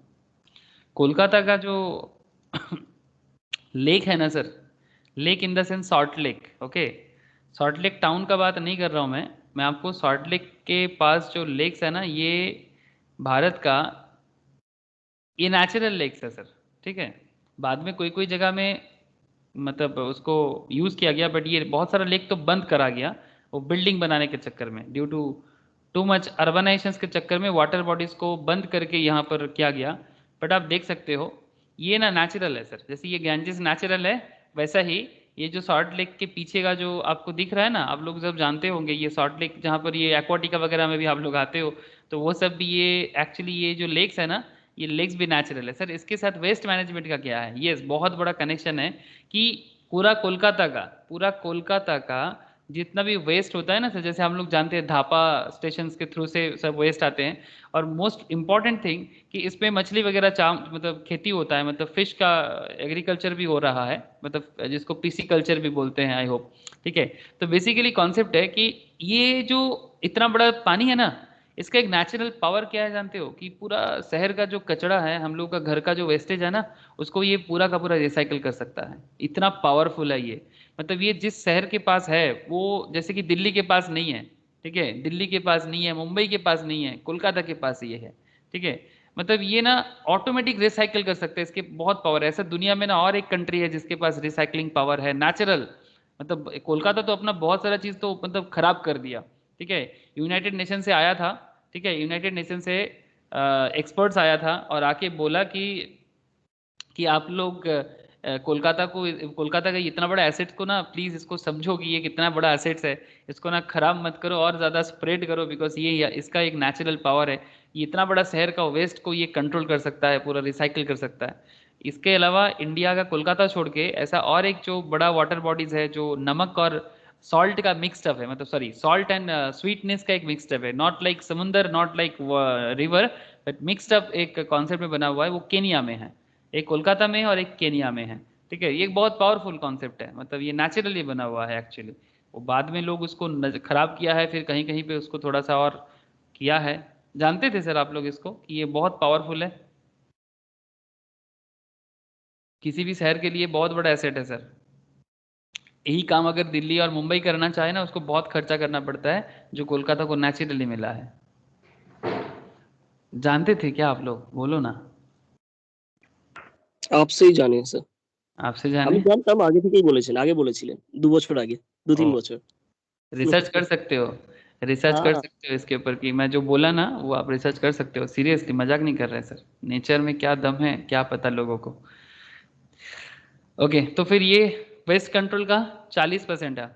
कोलकाता का जो लेक है ना sir, lake in the sense salt lake, okay, salt lake town का बात नहीं कर रहा हूँ मैं आपको सॉल्ट लेक के पास जो लेक्स है ना, ये भारत का, ये नेचुरल लेक्स है सर, ठीक है। बाद में कोई कोई जगह में मतलब उसको यूज़ किया गया, बट ये बहुत सारा लेक तो बंद करा गया वो बिल्डिंग बनाने के चक्कर में, due to too much urbanisation के चक्कर में वाटर बॉडीज को बंद करके यहाँ पर किया गया। बट आप देख सकते हो ये ना नेचुरल है सर, जैसे ये गैंजेस नेचुरल है, वैसा ही ये जो सॉल्ट लेक के पीछे का जो आपको दिख रहा है ना, आप लोग जब जानते होंगे ये सॉल्ट लेक जहाँ पर ये एक्वाटिका वगैरह में भी आप लोग आते हो, तो वो सब भी ये एक्चुअली ये जो लेक्स है ना, ये लेक्स भी नेचुरल है सर। इसके साथ वेस्ट मैनेजमेंट का क्या है, ये बहुत बड़ा कनेक्शन है कि पूरा कोलकाता का जितना भी वेस्ट होता है ना सर, जैसे हम लोग जानते हैं धापा स्टेशन के थ्रू से सब वेस्ट आते हैं, और मोस्ट इम्पॉर्टेंट थिंग कि इसमें मछली वगैरह मतलब खेती होता है, मतलब फिश का एग्रीकल्चर भी हो रहा है, मतलब जिसको पीसी कल्चर भी बोलते हैं, आई होप, ठीक है। तो बेसिकली कॉन्सेप्ट है कि ये जो इतना बड़ा पानी है ना, इसका एक नेचुरल पावर क्या है जानते हो, कि पूरा शहर का जो कचरा है, हम लोग का घर का जो वेस्टेज है ना, उसको ये पूरा का पूरा रिसाइकल कर सकता है, इतना पावरफुल है ये। मतलब ये जिस शहर के पास है वो, जैसे कि दिल्ली के पास नहीं है, ठीक है, दिल्ली के पास नहीं है, मुंबई के पास नहीं है, कोलकाता के पास ये है, ठीक है। मतलब ये ना ऑटोमेटिक रिसाइकल कर सकते हैं, इसके बहुत पावर है। ऐसा दुनिया में ना और एक कंट्री है जिसके पास रिसाइकलिंग पावर है नेचुरल, मतलब कोलकाता तो अपना बहुत सारा चीज़ तो मतलब खराब कर दिया, ठीक है। यूनाइटेड नेशन से आया था, ठीक है, यूनाइटेड नेशन से एक्सपर्ट्स आया था और आके बोला कि आप लोग कोलकाता का इतना बड़ा एसेट्स को ना प्लीज़ इसको समझो कि ये कितना बड़ा एसेट्स है, इसको ना खराब मत करो और ज़्यादा स्प्रेड करो, बिकॉज ये इसका एक नेचुरल पावर है, ये इतना बड़ा शहर का वेस्ट को ये कंट्रोल कर सकता है, पूरा रिसाइकिल कर सकता है। इसके अलावा इंडिया का कोलकाता छोड़ के ऐसा और एक जो बड़ा वाटर बॉडीज है जो नमक और सॉल्ट का मिक्सड है, मतलब सॉरी सॉल्ट एंड स्वीटनेस का एक मिक्सड है, नॉट लाइक समुंदर, not like river, but mixed up एक कॉन्सेप्ट में बना हुआ है, वो केनिया में है, एक कोलकाता में है और एक केनिया में है, ठीक है। ये एक बहुत पावरफुल कॉन्सेप्ट है, मतलब ये नेचुरली बना हुआ है एक्चुअली, वो बाद में लोग उसको खराब किया है, फिर कहीं कहीं पे उसको थोड़ा सा और किया है। जानते थे सर आप लोग इसको कि ये बहुत पावरफुल है, किसी भी शहर के लिए बहुत बड़ा एसेट है सर। यही काम अगर दिल्ली और मुंबई करना चाहे ना, उसको बहुत खर्चा करना पड़ता है, जो कोलकाता को नेचुरली मिला है। जानते थे क्या आप लोग, बोलो ना। আপসেই জানি স্যার। आपसे जाने, আমি জানতাম আগে থেকেই বলেছেন, আগে বলেছিলেন ২ বছর আগে, ২-৩ ओ বছর। रिसर्च कर सकते हो, रिसर्च कर हाँ, सकते हो इसके ऊपर कि मैं जो बोला ना वो आप रिसर्च कर सकते हो, सीरियसली मजाक नहीं कर रहे सर, नेचर में क्या दम है क्या पता लोगों को। ओके, तो फिर ये वेस्ट कंट्रोल का 40% है।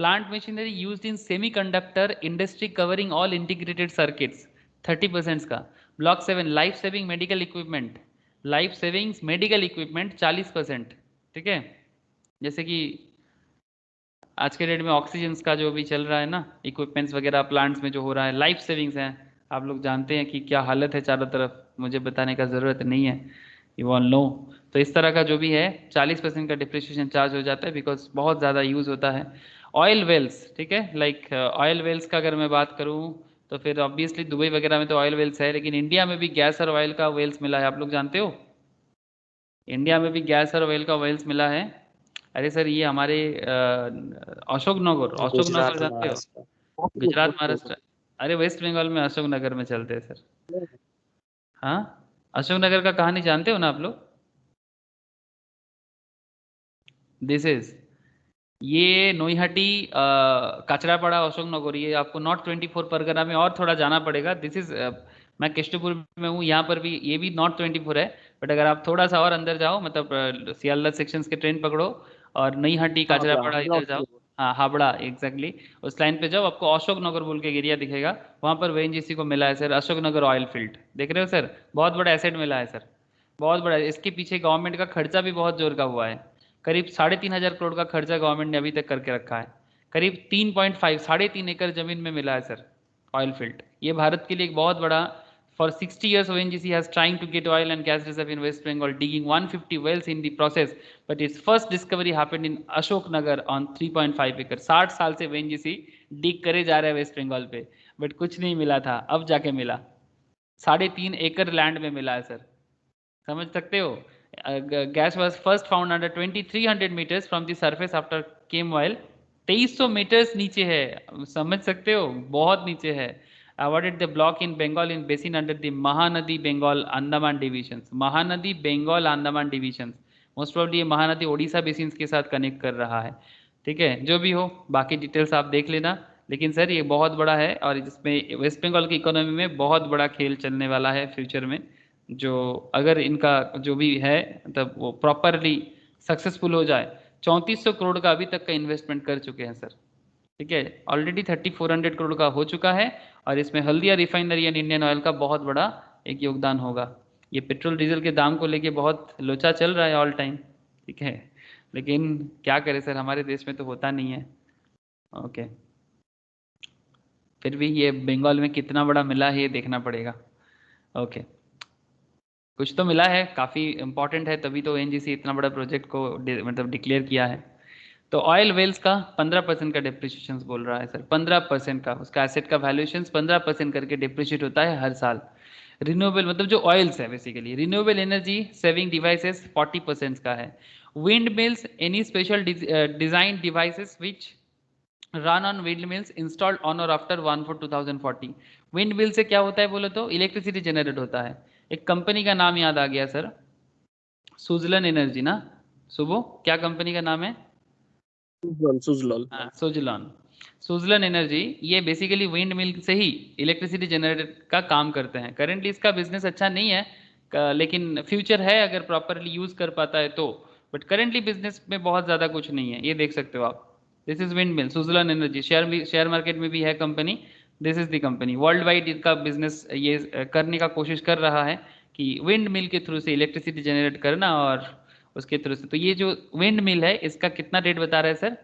Plant machinery used in semiconductor industry covering all integrated circuits 30% का। Block 7 life saving medical equipment, life savings medical equipment 40%। ठीक है, जैसे कि आज के डेट में ऑक्सीजन का जो भी चल रहा है ना, इक्विपमेंट्स वगैरह प्लांट्स में जो हो रहा है, लाइफ सेविंग्स हैं। आप लोग जानते हैं कि क्या हालत है चारों तरफ, मुझे बताने का ज़रूरत नहीं है, यू ऑल नो। तो इस तरह का जो भी है 40% का डिप्रिसिएशन चार्ज हो जाता है, बिकॉज बहुत ज़्यादा यूज़ होता है। ऑयल वेल्स, ठीक है, लाइक ऑयल वेल्स का अगर मैं बात करूँ तो फिर ऑब्वियसली दुबई वगैरह में तो ऑयल वेल्स है, लेकिन इंडिया में भी गैस और ऑयल का वेल्स मिला है। आप लोग जानते हो इंडिया में भी गैस और ऑयल का वेल्स मिला है। अरे सर ये हमारे अशोकनगर, अशोकनगर गुजरात जानते हो? महाराष्ट्र गुजरात महाराष्ट्र, अरे वेस्ट बंगाल में अशोकनगर में चलते हैं सर। हाँ, अशोकनगर का कहानी जानते हो ना आप लोग? दिस इज, ये नोईहटी काचरापाड़ा अशोकनगर, ये आपको नॉर्थ 24 परगना में और थोड़ा जाना पड़ेगा। दिस इज, मैं केष्टपुर में हूँ, यहाँ पर भी ये भी नॉर्थ 24 है, बट अगर आप थोड़ा सा और अंदर जाओ, मतलब सियालदह सेक्शंस के ट्रेन पकड़ो और नईहटी काचरापाड़ा इधर जाओ, हाँ हावड़ा एग्जैक्टली, उस लाइन पे जाओ, आपको अशोकनगर बोल के एरिया दिखेगा, वहाँ पर ONGC को मिला है सर अशोकनगर ऑयल फील्ड। देख रहे हो सर, बहुत बड़ा एसेट मिला है सर, बहुत बड़ा। इसके पीछे गवर्नमेंट का खर्चा भी बहुत जोर का हुआ है, करीब 3,500 करोड़ का खर्चा गवर्नमेंट ने अभी तक करके रखा है। करीब 3.5 3.5 एकड़ जमीन में मिला है सर ऑयल फील्ड। ये भारत के लिए एक बहुत बड़ा, for 60 years ONGC has trying to get oil and gas reserve in West Bengal, digging 150 wells in the process, but its first discovery happened in Ashoknagar on 3.5 acre। 60 साल से ONGC डिग करे जा रहा है वेस्ट बंगाल पे, बट कुछ नहीं मिला था, अब जाके मिला। 3.5 एकड़ लैंड में मिला है सर, समझ सकते हो। gas was first found under 2300 meters from the surface after came oil। 2300 metres नीचे है, समझ सकते हो, बहुत नीचे है। awarded the block in Bengal in basin under the Mahanadi Bengal Andaman divisions। Mahanadi Bengal Andaman division, most probably ये महानदी ओडिशा बेसिन्स के साथ कनेक्ट कर रहा है। ठीक है, जो भी हो बाकी डिटेल्स आप देख लेना, लेकिन सर ये बहुत बड़ा है और जिसमें वेस्ट बंगाल की इकोनॉमी में बहुत बड़ा खेल चलने वाला है फ्यूचर में, जो अगर इनका जो भी है मतलब वो प्रॉपरली सक्सेसफुल हो जाए। 3400 करोड़ का अभी तक का इन्वेस्टमेंट कर चुके हैं सर। ठीक है, ऑलरेडी 3400 करोड़ का हो चुका है और इसमें Haldia refinery and Indian oil का बहुत बड़ा एक योगदान होगा। ये पेट्रोल डीजल के दाम को लेके बहुत लोचा चल रहा है ऑल टाइम, ठीक है, लेकिन क्या करें सर, हमारे देश में तो होता नहीं है। ओके, फिर भी ये बंगाल में कितना बड़ा मिला है ये देखना पड़ेगा। ओके, कुछ तो मिला है, काफ़ी इंपॉर्टेंट है, तभी तो ONGC इतना बड़ा प्रोजेक्ट को मतलब डिक्लेयर किया है। तो ऑयल वेल्स का 15% का डिप्रिसिएशन बोल रहा है सर, 15% का, उसका एसेट का वैल्यूएशन 15% करके डिप्रिशिएट होता है हर साल। रिन्यूएबल मतलब जो ऑयल्स है basically, renewable energy saving devices 40% का है। Wind mills any special design devices which run on windmills installed on और आफ्टर 1/4/2040। विंड मिल से क्या होता है बोलो तो इलेक्ट्रिसिटी जनरेट होता है। एक कंपनी का नाम याद आ गया सर, सुजलन एनर्जी ना, सुबो क्या कंपनी का नाम है? सुजलॉन। हाँ, सुजलॉन, सुजलन एनर्जी, ये बेसिकली विंड मिल से ही इलेक्ट्रिसिटी जनरेट का काम करते हैं। करेंटली इसका बिजनेस अच्छा नहीं है, लेकिन फ्यूचर है अगर प्रॉपरली यूज कर पाता है तो, बट करेंटली बिजनेस में बहुत ज़्यादा कुछ नहीं है, ये देख सकते हो आप। This is wind mill, Suzlon energy, share market में भी है company. This is the company, world wide इसका बिजनेस ये करने का कोशिश कर रहा है कि विंड मिल के थ्रू से इलेक्ट्रिसिटी जनरेट करना और उसके थ्रू से। तो ये जो विंड मिल है इसका कितना रेट बता रहा है सर?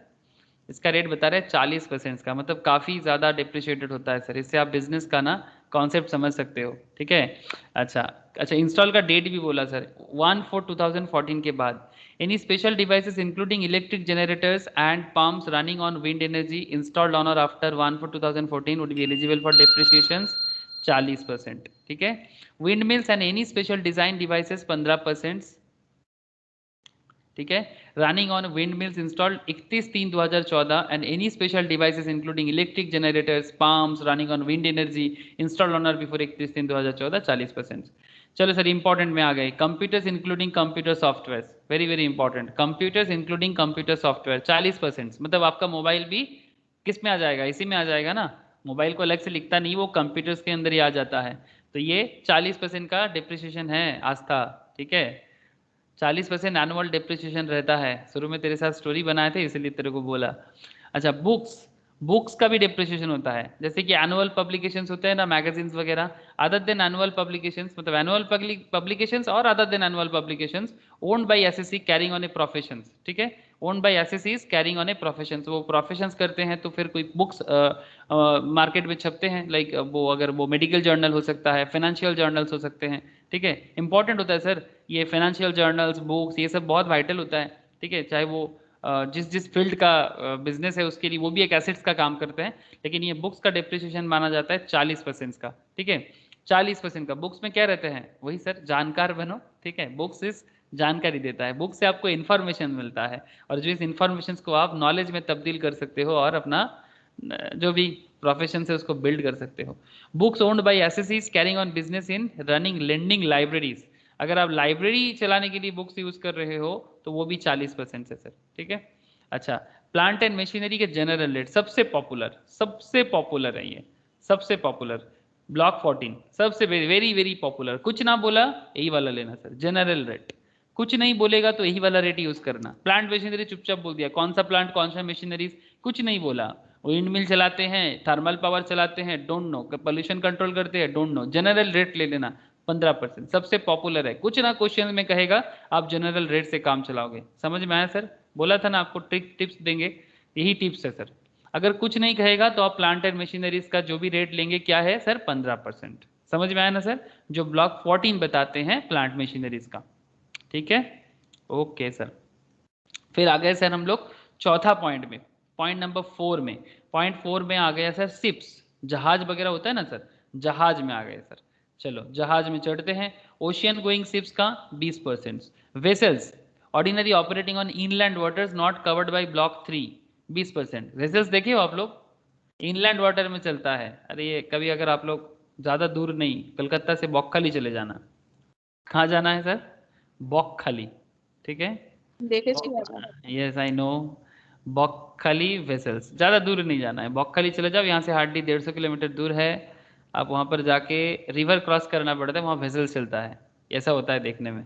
इसका रेट बता रहे हैं 40% का, मतलब काफ़ी ज़्यादा डिप्रिशिएटेड होता है सर। इससे आप बिजनेस का ना कॉन्सेप्ट समझ सकते हो, ठीक है। अच्छा इंस्टॉल का डेट भी बोला सर, 1/4/2014 के बाद। Any special devices including electric generators and pumps running on wind energy installed on और after 1/4/2014 would be eligible for depreciation 40%, ठीक है। Windmills and any special design devices 15%, ठीक है। Running on windmills installed 31/3/2014 and any special devices including electric generators pumps running on wind energy installed on और before 31/3/2014 40%। चलो sir important में आ गए, computers including computer software, very very important, computers including computer software 40%, मतलब आपका mobile भी किस में आ जाएगा, इसी में आ जाएगा ना, मोबाइल को अलग से लिखता नहीं, वो कंप्यूटर्स के अंदर ही आ जाता है। तो ये 40% का डिप्रिसिएशन है आस्था, ठीक है। 40% एनुअल डिप्रिसिएशन रहता है। शुरू में तेरे साथ स्टोरी बनाए थे इसलिए तेरे को बोला। अच्छा, बुक्स का भी डिप्रिसिएशन होता है, जैसे कि एनुअल पब्लिकेशंस होते हैं ना, मैगजीन्स वगैरह, अदर देन एनुअल पब्लिकेशंस, मतलब एनुअल पब्लिकेशंस और other than annual publications owned by SSC carrying on A professions, ठीक है, owned by SSC carrying on A professions, वो प्रोफेशंस करते हैं तो फिर कोई बुक्स मार्केट में छपते हैं, लाइक वो अगर वो मेडिकल जर्नल हो सकता है, फाइनेंशियल जर्नल्स हो सकते हैं, ठीक है, इंपॉर्टेंट होता है सर ये फाइनेंशियल जर्नल्स, बुक्स, ये सब बहुत वाइटल होता है, ठीक है, चाहे वो जिस जिस फील्ड का बिजनेस है उसके लिए वो भी एक एसेट्स का काम करते हैं, लेकिन ये बुक्स का डिप्रिसिएशन माना जाता है 40% का, ठीक है, 40% का। बुक्स में क्या रहते हैं, वही सर जानकार बनो, ठीक है, बुक्स इस जानकारी देता है, बुक से आपको इन्फॉर्मेशन मिलता है और जो इस इन्फॉर्मेशन को आप नॉलेज में तब्दील कर सकते हो और अपना जो भी प्रोफेशन से उसको बिल्ड कर सकते हो। Books owned by assessees carrying on business in running lending libraries, अगर आप लाइब्रेरी चलाने के लिए बुक्स यूज कर रहे हो तो वो भी 40% है सर, ठीक है। अच्छा, प्लांट एंड मशीनरी के जनरल रेट सबसे पॉपुलर है ये, सबसे पॉपुलर ब्लॉक 14 सबसे वेरी वेरी पॉपुलर, कुछ ना बोला यही वाला लेना सर, जनरल रेट, कुछ नहीं बोलेगा तो यही वाला रेट यूज करना। प्लांट मशीनरी चुपचाप बोल दिया, कौन सा प्लांट कौन सा मशीनरीज कुछ नहीं बोला, विंड मिल चलाते हैं, थर्मल पावर चलाते हैं, डोंट नो, पोल्यूशन कंट्रोल करते हैं, डोंट नो, जनरल रेट ले लेना 15%, सबसे पॉपुलर है, कुछ ना क्वेश्चन में कहेगा आप जनरल रेट से काम चलाओगे। समझ में आया सर, बोला था ना आपको टिप्स देंगे, यही टिप्स है सर। अगर कुछ नहीं कहेगा तो आप प्लांट एंड मशीनरीज का जो भी रेट लेंगे क्या है सर, 15%। समझ में आया ना सर, जो ब्लॉक 14 बताते हैं प्लांट मशीनरीज का, ठीक है, ओके सर। फिर आ गए सर हम लोग चौथा पॉइंट में, पॉइंट नंबर 4 में, पॉइंट 4 में आ गया सर शिप्स, जहाज वगैरह होता है ना सर, जहाज में आ गए सर। चलो जहाज में चढ़ते हैं, ओशियन गोइंग शिप्स का 20%, vessels ordinary operating on inland waters not covered by block 3 20%। Vessels देखे हो आप लोग, इनलैंड वाटर में चलता है, अरे ये कभी अगर आप लोग ज़्यादा दूर नहीं, कलकत्ता से बॉक्खाली चले जाना, कहाँ जाना है सर, बॉक्खाली, ठीक है, देखे सी बात है। यस आई नो, बॉक्खाली वेसल्स, ज़्यादा दूर नहीं जाना है, बॉक्खाली चले जाओ, यहाँ से हार्डली 150 किलोमीटर दूर है, आप वहाँ पर जाके रिवर क्रॉस करना पड़ता है, वहाँ वेसल्स चलता है, ऐसा होता है देखने में,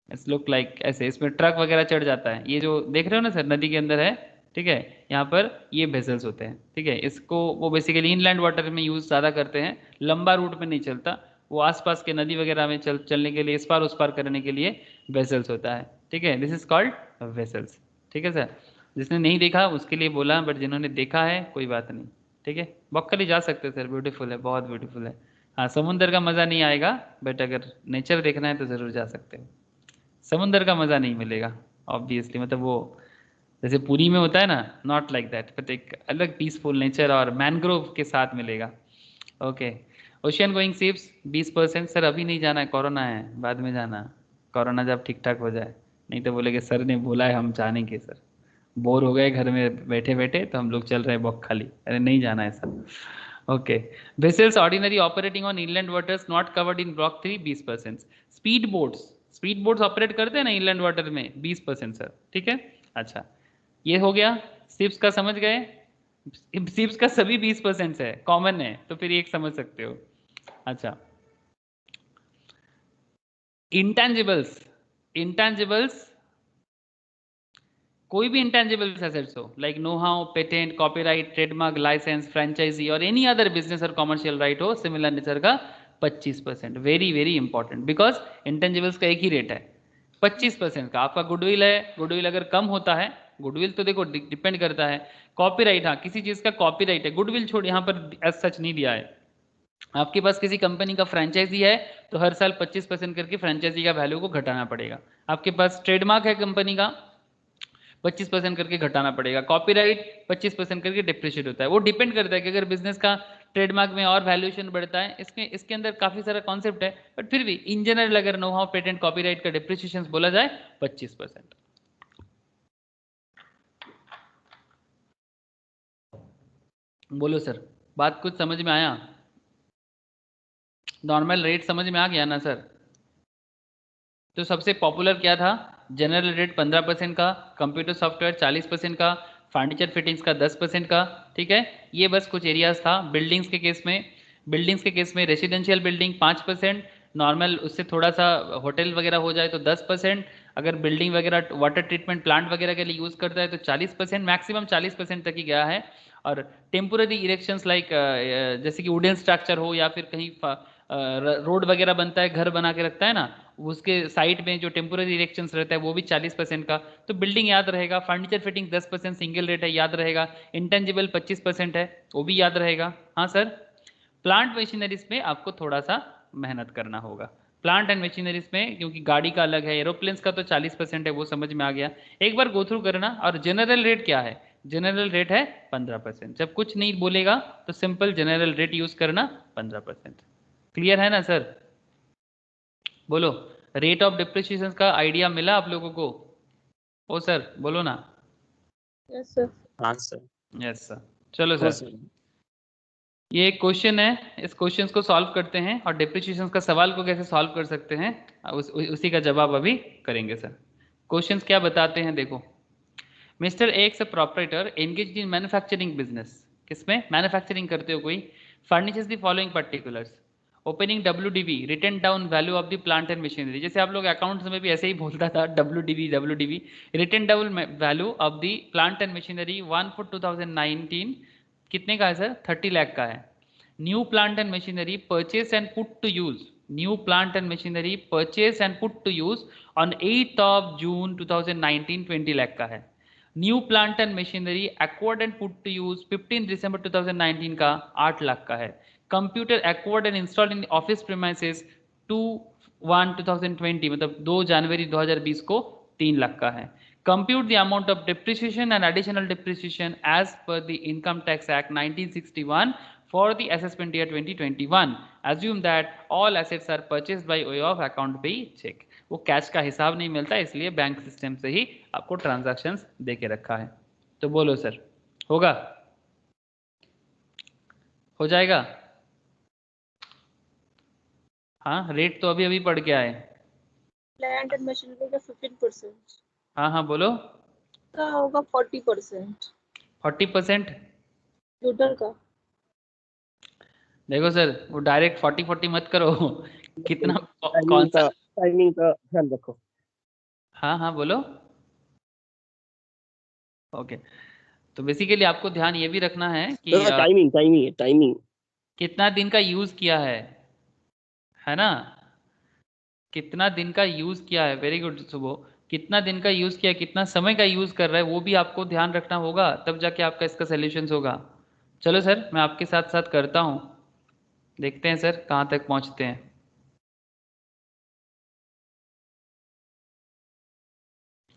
इट्स लुक लाइक ऐसे, इसमें ट्रक वगैरह चढ़ जाता है, ये जो देख रहे हो ना सर नदी के अंदर है, ठीक है, यहाँ पर ये वेसल्स होते हैं, ठीक है, इसको वो बेसिकली इनलैंड वाटर में यूज़ ज़्यादा करते हैं, लंबा रूट में नहीं चलता, वो आसपास के नदी वगैरह में चलने के लिए, इस पार उस पार करने के लिए वेसल्स होता है, ठीक है, दिस इज कॉल्ड वेसल्स, ठीक है सर। जिसने नहीं देखा उसके लिए बोला, बट जिन्होंने देखा है कोई बात नहीं, ठीक है, बॉक्खाली जा सकते हैं सर, ब्यूटीफुल है, बहुत ब्यूटीफुल है। हाँ, समुंदर का मज़ा नहीं आएगा, बट अगर नेचर देखना है तो ज़रूर जा सकते हो, समुंदर का मज़ा नहीं मिलेगा ऑब्वियसली, मतलब वो जैसे पुरी में होता है ना, नॉट लाइक दैट, बट एक अलग पीसफुल नेचर और मैनग्रोव के साथ मिलेगा, okay. Ocean going ships 20%, sir अभी नहीं जाना है, कोरोना है, बाद में जाना, कोरोना जब ठीक ठाक हो जाए, नहीं तो बोलेगे सर ने बोला है हम जाने के, सर बोर हो गए घर में बैठे बैठे तो हम लोग चल रहे हैं बॉक्खाली, अरे नहीं जाना है sir, okay. Vessels ordinary operating on inland waters not covered in block 3 20%। Speed boats operate करते हैं ना इनलैंड वाटर में 20% सर, ठीक है। अच्छा, ये हो गया, शिप्स का समझ गए, शिप्स का सभी 20% है, कॉमन है, तो फिर एक समझ सकते हो। अच्छा, इंटेंजिबल्स कोई भी इंटेंजिबल्स एसेट्स हो, like know how, patent, copyright, trademark, licence, franchisee और एनी अदर बिजनेस और कॉमर्शियल राइट हो सिमिलर नेचर का 25%, very very important, because intangibles का एक ही रेट है 25% का। आपका गुडविल है, गुडविल अगर कम होता है, गुडविल तो देखो डिपेंड करता है, कॉपीराइट, हाँ किसी चीज़ का कॉपीराइट है, गुडविल छोड़, यहाँ पर एज सच नहीं दिया है। आपके पास किसी कंपनी का फ्रेंचाइजी है तो हर साल 25% करके फ्रेंचाइजी का वैल्यू को घटाना पड़ेगा। आपके पास ट्रेडमार्क है कंपनी का, 25% करके घटाना पड़ेगा। कॉपीराइट 25% करके डिप्रिशिएट होता है। वो डिपेंड करता है कि अगर बिजनेस का ट्रेडमार्क में और वैल्यूएशन बढ़ता है, इसके अंदर काफी सारा कॉन्सेप्ट है, बट फिर भी इन जनरल अगर नो हाउ, पेटेंट, कॉपीराइट का डिप्रिसिएशन बोला जाए 25%। बोलो सर, बात कुछ समझ में आया? नॉर्मल रेट समझ में आ गया ना सर? तो सबसे पॉपुलर क्या था? जनरल रेट 15% का, कंप्यूटर सॉफ्टवेयर 40% का, फर्नीचर फिटिंग्स का 10% का, ठीक है। ये बस कुछ एरियाज था। बिल्डिंग्स के केस में रेसिडेंशियल बिल्डिंग 5%, नॉर्मल उससे थोड़ा सा होटल वगैरह हो जाए तो 10%, अगर बिल्डिंग वगैरह वाटर ट्रीटमेंट प्लांट वगैरह के लिए यूज़ करता है तो 40%, मैक्सिमम 40% तक ही गया है। और टेम्पोररी इरेक्शंस लाइक जैसे कि वुडन स्ट्रक्चर हो या फिर कहीं रोड वगैरह बनता है, घर बना के रखता है ना, उसके साइड में जो टेम्पोररी इरेक्शंस रहता है वो भी 40% का। तो बिल्डिंग याद रहेगा, फर्नीचर फिटिंग 10% सिंगल रेट है, याद रहेगा। इंटेंजिबल 25% है, वो भी याद रहेगा। हाँ सर। प्लांट मशीनरीज में आपको थोड़ा सा मेहनत करना होगा। प्लांट एंड मशीनरीज में, क्योंकि गाड़ी का अलग है, एरोप्लेन्स का तो 40% है, वो समझ में आ गया। एक बार गो थ्रू करना। और जनरल रेट क्या है? जनरल रेट है 15%। जब कुछ नहीं बोलेगा तो सिंपल जनरल रेट यूज करना 15%। क्लियर है ना सर? बोलो, रेट ऑफ डिप्रिसिएशन का आइडिया मिला आप लोगों को? ओ सर बोलो ना। Yes sir. हाँ सर। Yes sir. चलो हाँ सर, सर। ये एक क्वेश्चन है, इस क्वेश्चन को सॉल्व करते हैं और डिप्रिसिएशन का सवाल को कैसे सॉल्व कर सकते हैं उसी का जवाब अभी करेंगे सर। क्वेश्चंस क्या बताते हैं देखो। Mister X a proprietor engaged in manufacturing business. किसमें? मैन्युफैक्चरिंग करते हो कोई। Furnitures the following particulars. Opening WDV, written down value of the plant and machinery. जैसे आप लोग अकाउंट्स में भी ऐसे ही बोलता था, WDV, written down value of the plant and machinery 1 for 2019 कितने का है सर? 30 लाख का है। New plant and machinery purchase and put to use, new plant and machinery purchase and put to use on 8 June 2019 20 lakh का है। New plant and machinery acquired and put to use 15 December 2019 का 8 लाख का है। Computer acquired and installed in office premises 2/1/2020 मतलब 2 जनवरी 2020 को 3 लाख का है। Compute the amount of depreciation and additional depreciation as per the Income Tax Act 1961 for the assessment year 2021. Assume that all assets are purchased by way of account pay check. वो cash का हिसाब नहीं मिलता, इसलिए bank system से ही आपको transactions दे के रखा है। तो बोलो सर, होगा? हो जाएगा? हाँ, रेट तो अभी अभी पढ़ के आए। प्लांट एंड मशीनरी का 15%। हाँ हाँ बोलो। का होगा 40%। 40%? टोटल का। देखो सर, वो डायरेक्ट 40-40 मत करो। कितना कौन टाइमिंग सा? का ध्यान रखो। हाँ हाँ बोलो। ओके, तो बेसिकली आपको ध्यान ये भी रखना है कि टाइमिंग कितना दिन का यूज किया है ना? कितना दिन का यूज किया है। वेरी गुड सुबह। कितना दिन का यूज किया, कितना समय का यूज कर रहा है, वो भी आपको ध्यान रखना होगा, तब जाके आपका इसका सोल्यूशन होगा। चलो सर, मैं आपके साथ साथ करता हूँ, देखते हैं सर कहाँ तक पहुँचते हैं।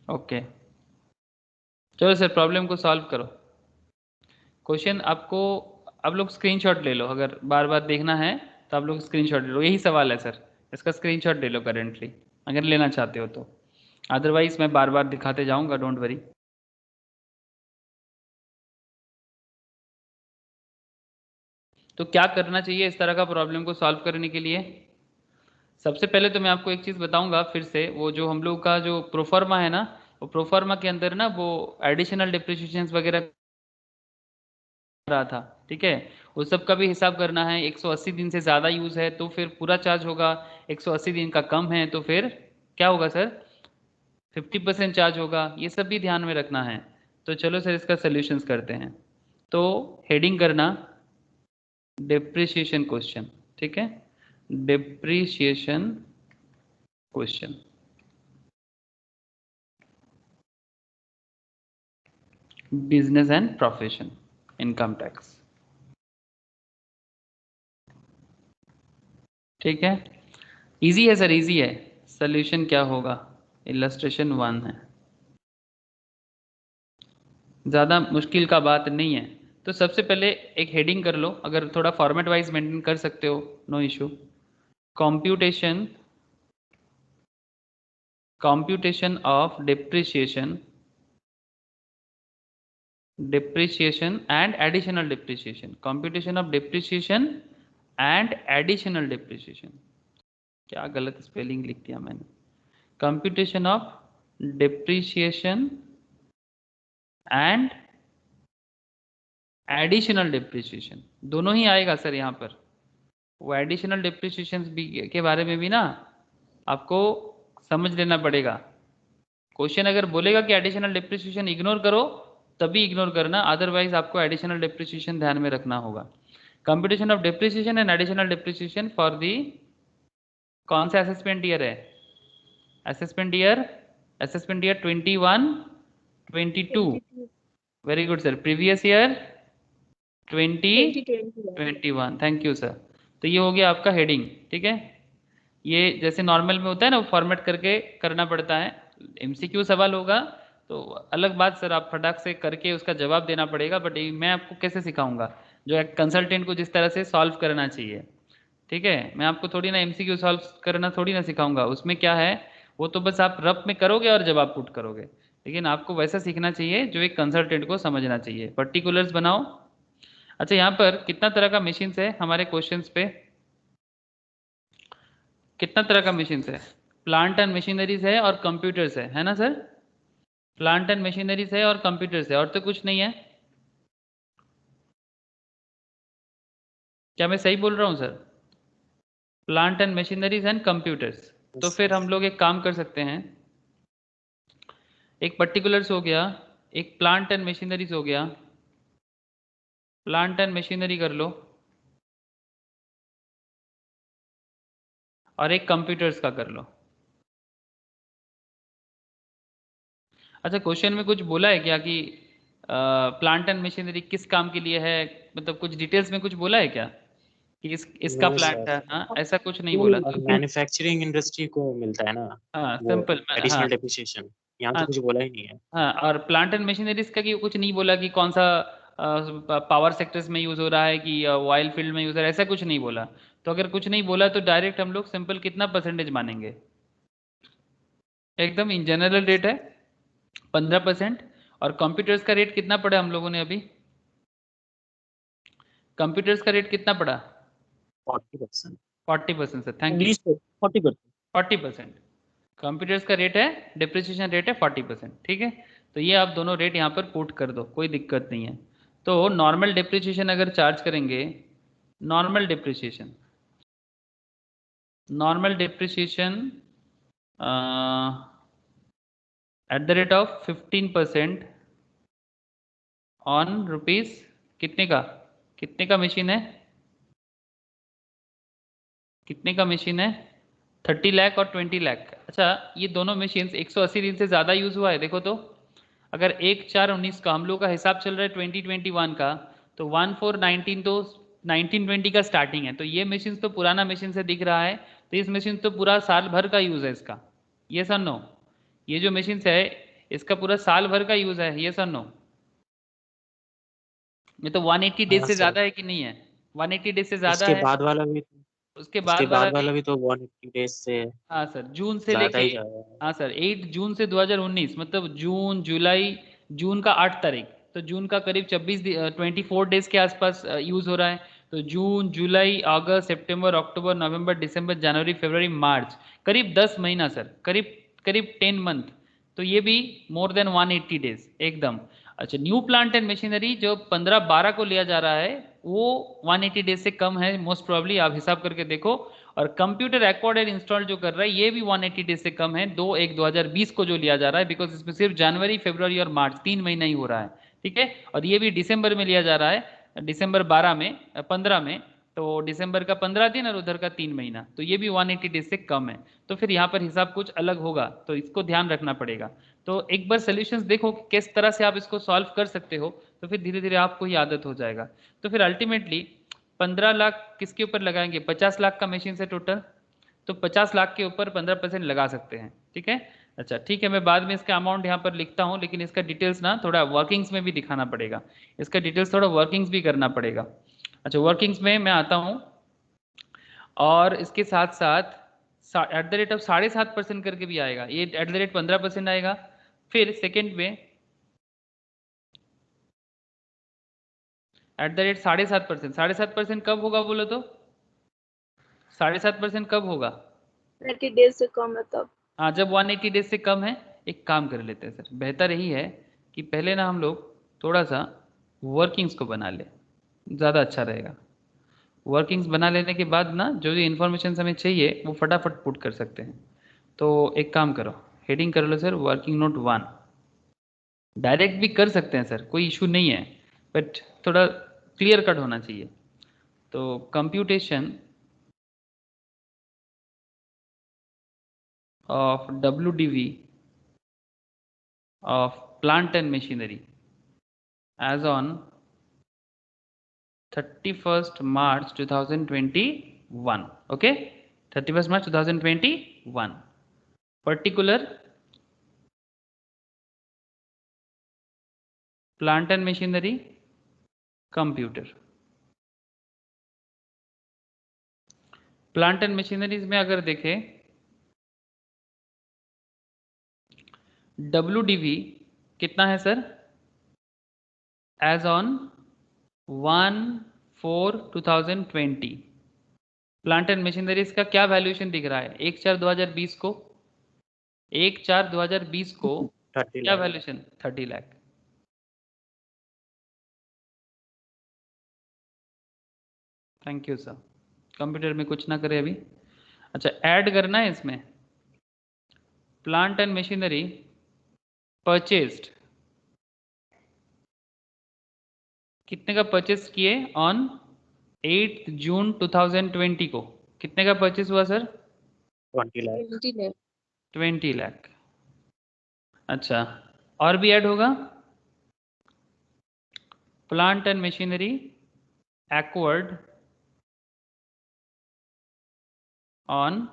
ओके, चलो सर प्रॉब्लम को सॉल्व करो। क्वेश्चन आपको, आप लोग स्क्रीनशॉट ले लो, अगर बार बार देखना है तो आप लोग स्क्रीनशॉट ले लो। यही सवाल है सर, इसका स्क्रीनशॉट ले लो करेंटली, अगर लेना चाहते हो तो। अदरवाइज मैं बार बार दिखाते जाऊंगा, डोंट वरी। तो क्या करना चाहिए इस तरह का प्रॉब्लम को सॉल्व करने के लिए? सबसे पहले तो मैं आपको एक चीज़ बताऊंगा फिर से, वो जो हम लोग का जो प्रोफार्मा है ना, वो प्रोफार्मा के अंदर ना वो एडिशनल डिप्रिसिएशन वगैरह रहा था, ठीक है। उस सब का भी हिसाब करना है। 180 दिन से ज़्यादा यूज़ है तो फिर पूरा चार्ज होगा, 180 दिन का कम है तो फिर क्या होगा सर? 50% चार्ज होगा। ये सब भी ध्यान में रखना है। तो चलो सर इसका सोल्यूशंस करते हैं। तो हेडिंग करना डिप्रिसिएशन क्वेश्चन, ठीक है, depreciation question. Business and profession income tax, ठीक है। इजी है सर, इजी है। सोल्यूशन क्या होगा? इलस्ट्रेशन 1 है, ज़्यादा मुश्किल का बात नहीं है। तो सबसे पहले एक हेडिंग कर लो, अगर थोड़ा फॉर्मेट वाइज मेंटेन कर सकते हो no issue. Computation of depreciation and additional depreciation, computation of depreciation and additional depreciation. क्या गलत स्पेलिंग लिख दिया मैंने? Computation of depreciation and additional depreciation, दोनों ही आएगा सर यहाँ पर। वो एडिशनल डिप्रिसिएशन भी के बारे में भी ना आपको समझ लेना पड़ेगा। क्वेश्चन अगर बोलेगा कि एडिशनल डिप्रिसिएशन इग्नोर करो तभी इग्नोर करना, अदरवाइज आपको एडिशनल डिप्रिसिएशन ध्यान में रखना होगा। Computation of depreciation and additional depreciation for the कौन सा असेसमेंट ईयर है? Assessment year 21 22। Very good sir. Previous year 2021। Thank you sir. तो ये हो गया आपका हेडिंग, ठीक है। ये जैसे नॉर्मल में होता है ना, फॉर्मेट करके करना पड़ता है। एमसीक्यू सवाल होगा तो अलग बात सर, आप फटाक से करके उसका जवाब देना पड़ेगा, बट मैं आपको कैसे सिखाऊंगा जो एक कंसल्टेंट को जिस तरह से सॉल्व करना चाहिए, ठीक है। मैं आपको थोड़ी ना एमसीक्यू सॉल्व करना थोड़ी ना सिखाऊंगा, उसमें क्या है वो तो बस आप रफ में करोगे और जवाब पुट करोगे, लेकिन आपको वैसा सीखना चाहिए जो एक कंसल्टेंट को समझना चाहिए। पर्टिकुलर्स बनाओ। अच्छा, यहाँ पर कितना तरह का मशीन्स है हमारे क्वेश्चंस पे? कितना तरह का मशीन्स है? प्लांट एंड मशीनरीज है और कंप्यूटर्स है ना सर? प्लांट एंड मशीनरीज है और कंप्यूटर्स है, और तो कुछ नहीं है। क्या मैं सही बोल रहा हूँ sir? Plant and machineries and computers. तो फिर हम लोग एक काम कर सकते हैं, एक पर्टिकुलर्स हो गया, एक प्लांट एंड मशीनरीज हो गया, प्लांट एंड मशीनरी कर लो, और एक कंप्यूटर्स का कर लो। अच्छा, क्वेश्चन में कुछ बोला है क्या कि प्लांट एंड मशीनरी किस काम के लिए है, मतलब कुछ डिटेल्स में कुछ बोला है क्या कि इसका No, प्लांट sir. है? हाँ, ऐसा कुछ नहीं बोला तो मैन्युफैक्चरिंग इंडस्ट्री को मिलता है ना हाँ वो सिंपल। हाँ एडिशनल डेप्रिसिएशन, यहाँ तो हाँ कुछ बोला ही नहीं है। हाँ, और प्लांट एंड मशीनरीज का कि कुछ नहीं बोला कि कौन सा पावर सेक्टर्स में यूज हो रहा है कि ऑयल फील्ड में यूज हो रहा है, ऐसा कुछ नहीं बोला। तो अगर कुछ नहीं बोला तो डायरेक्ट हम लोग सिंपल कितना परसेंटेज मानेंगे? एकदम इन जनरल रेट है 15%। और कंप्यूटर्स का रेट कितना पड़ा हम लोगों ने अभी? कंप्यूटर्स का रेट कितना पड़ा? 40%। 40% सर, थैंक यू। 40%। 40%। कंप्यूटर्स का रेट है, डिप्रिसिएशन रेट है 40%, ठीक है। तो ये आप दोनों रेट यहाँ पर पुट कर दो, कोई दिक्कत नहीं है। तो नॉर्मल डिप्रिसिएशन अगर चार्ज करेंगे, normal depreciation eight the rate of 15% on rupees कितने का मशीन है? कितने का मशीन है? 30 लाख और 20 लाख। अच्छा, ये दोनों मशीन्स 180 दिन से ज़्यादा यूज़ हुआ है, देखो तो। अगर 1/4/19 का हम लोग का हिसाब चल रहा है 2021 का, तो 1/4/19 तो 1920 का स्टार्टिंग है, तो ये मशीन तो पुराना मशीन से दिख रहा है, तो इस मशीन तो पूरा साल भर का यूज़ है इसका। ये सर नो, ये जो मशीन है इसका पूरा साल भर का यूज़ है, ये सर नो। ये तो 180 डेज हाँ से सर, ज़्यादा है कि नहीं है? 180 डेज से ज़्यादा उसके है। बाद वाला भी उसके उसके बाद वाला बाद भी, वाला भी तो 180 डेज से हाँ सर, जून से ज्यादा लेके, ही जा रहा है। हाँ सर 8 जून से 2019, मतलब जून जुलाई, जून का 8 तारीख, तो जून का करीब 24 डेज के आसपास यूज हो रहा है। तो जून जुलाई अगस्त सितंबर अक्टूबर नवंबर दिसंबर जनवरी फरवरी मार्च, करीब 10 महीना सर, करीब करीब 10 मंथ। तो ये भी मोर देन 180 डेज एकदम। अच्छा, न्यू प्लांट एंड मशीनरी जो 15-12 को लिया जा रहा है वो 180 डेज से कम है मोस्ट प्रोबेबली, आप हिसाब करके देखो। और कंप्यूटर एक्वायर्ड इंस्टॉल जो कर रहा है ये भी 180 डेज से कम है, 2/1/2020 को जो लिया जा रहा है, बिकॉज इसमें सिर्फ जनवरी फरवरी और मार्च 3 महीना ही हो रहा है, ठीक है। और ये भी दिसंबर में लिया जा रहा है, दिसंबर 15 में, तो दिसंबर का 15 दिन और उधर का 3 महीना, तो ये भी 180 डेज से कम है। तो फिर यहाँ पर हिसाब कुछ अलग होगा, तो इसको ध्यान रखना पड़ेगा। तो एक बार सोल्यूशंस देखो कि किस तरह से आप इसको सॉल्व कर सकते हो, तो फिर धीरे धीरे आपको ही आदत हो जाएगा। तो फिर अल्टीमेटली 15 लाख किसके ऊपर लगाएंगे? 50 लाख का मशीन से टोटल, तो 50 लाख के ऊपर 15% लगा सकते हैं, ठीक है। अच्छा ठीक है, मैं बाद में इसका अमाउंट यहाँ पर लिखता हूँ, लेकिन इसका डिटेल्स ना थोड़ा वर्किंग्स में भी दिखाना पड़ेगा, इसका डिटेल्स थोड़ा वर्किंग्स भी करना पड़ेगा। अच्छा, वर्किंग्स में मैं आता हूँ, और इसके साथ साथ एट द रेट ऑफ 7.5% करके भी आएगा, ये एट द रेट 15% आएगा। फिर सेकेंड में एट द रेट 7.5%, 7.5% कब होगा बोलो तो? 7.5% कब होगा? 30 डेज से कम है तब। हाँ, जब 180 डेज से कम है। एक काम कर लेते हैं सर, बेहतर यही है कि पहले ना हम लोग थोड़ा सा वर्किंग्स को बना ले, ज़्यादा अच्छा रहेगा। वर्किंग्स बना लेने के बाद ना जो जो इन्फॉर्मेशन हमें चाहिए वो फटाफट पुट कर सकते हैं। तो एक काम करो, हेडिंग कर लो सर वर्किंग नोट 1। डायरेक्ट भी कर सकते हैं सर, कोई इशू नहीं है, बट थोड़ा क्लियर कट होना चाहिए। तो computation of WDV of plant and machinery as on 31st March 2021. Okay, 31st March 2021. Particular plant and machinery computer. Plant and machineries में अगर देखें WDV कितना है सर? As on 1/4/2020 plant and machineries का क्या वैल्यूएशन दिख रहा है 1/4/2020 को? 1/4/2020 को 30 क्या lakh. Valuation? 30 lakh. Thank you sir. Computer में कुछ ना करे अभी। अच्छा, ऐड करना है इसमें प्लांट एंड मशीनरी परचेज्ड, कितने का परचेज किए ऑन 8 जून 2020 को? कितने का परचेज हुआ सर? 20 lakh. 20 लाख। अच्छा, और भी ऐड होगा plant and machinery acquired on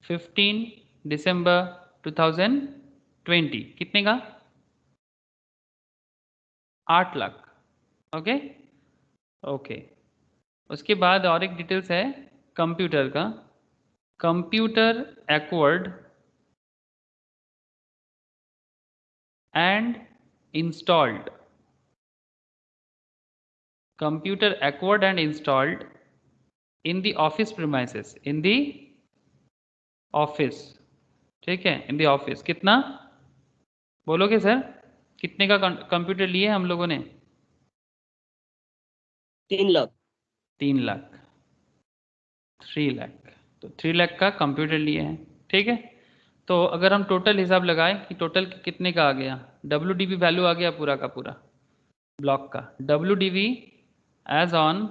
15 दिसंबर 2020, कितने का? 8 लाख। Okay okay. उसके बाद और एक डिटेल्स है कंप्यूटर का, computer acquired and installed, computer acquired and installed in the office premises, in the office, ठीक है, in the office। कितना बोलोगे सर? कितने का कंप्यूटर लिए हम लोगों ने? 3 लाख। 3 लाख, 3 लाख। तो 3 लाख का कंप्यूटर लिए हैं, ठीक है। तो अगर हम टोटल हिसाब लगाएं कि टोटल कितने का आ गया, WDV वैल्यू आ गया पूरा का पूरा ब्लॉक का। WDV as on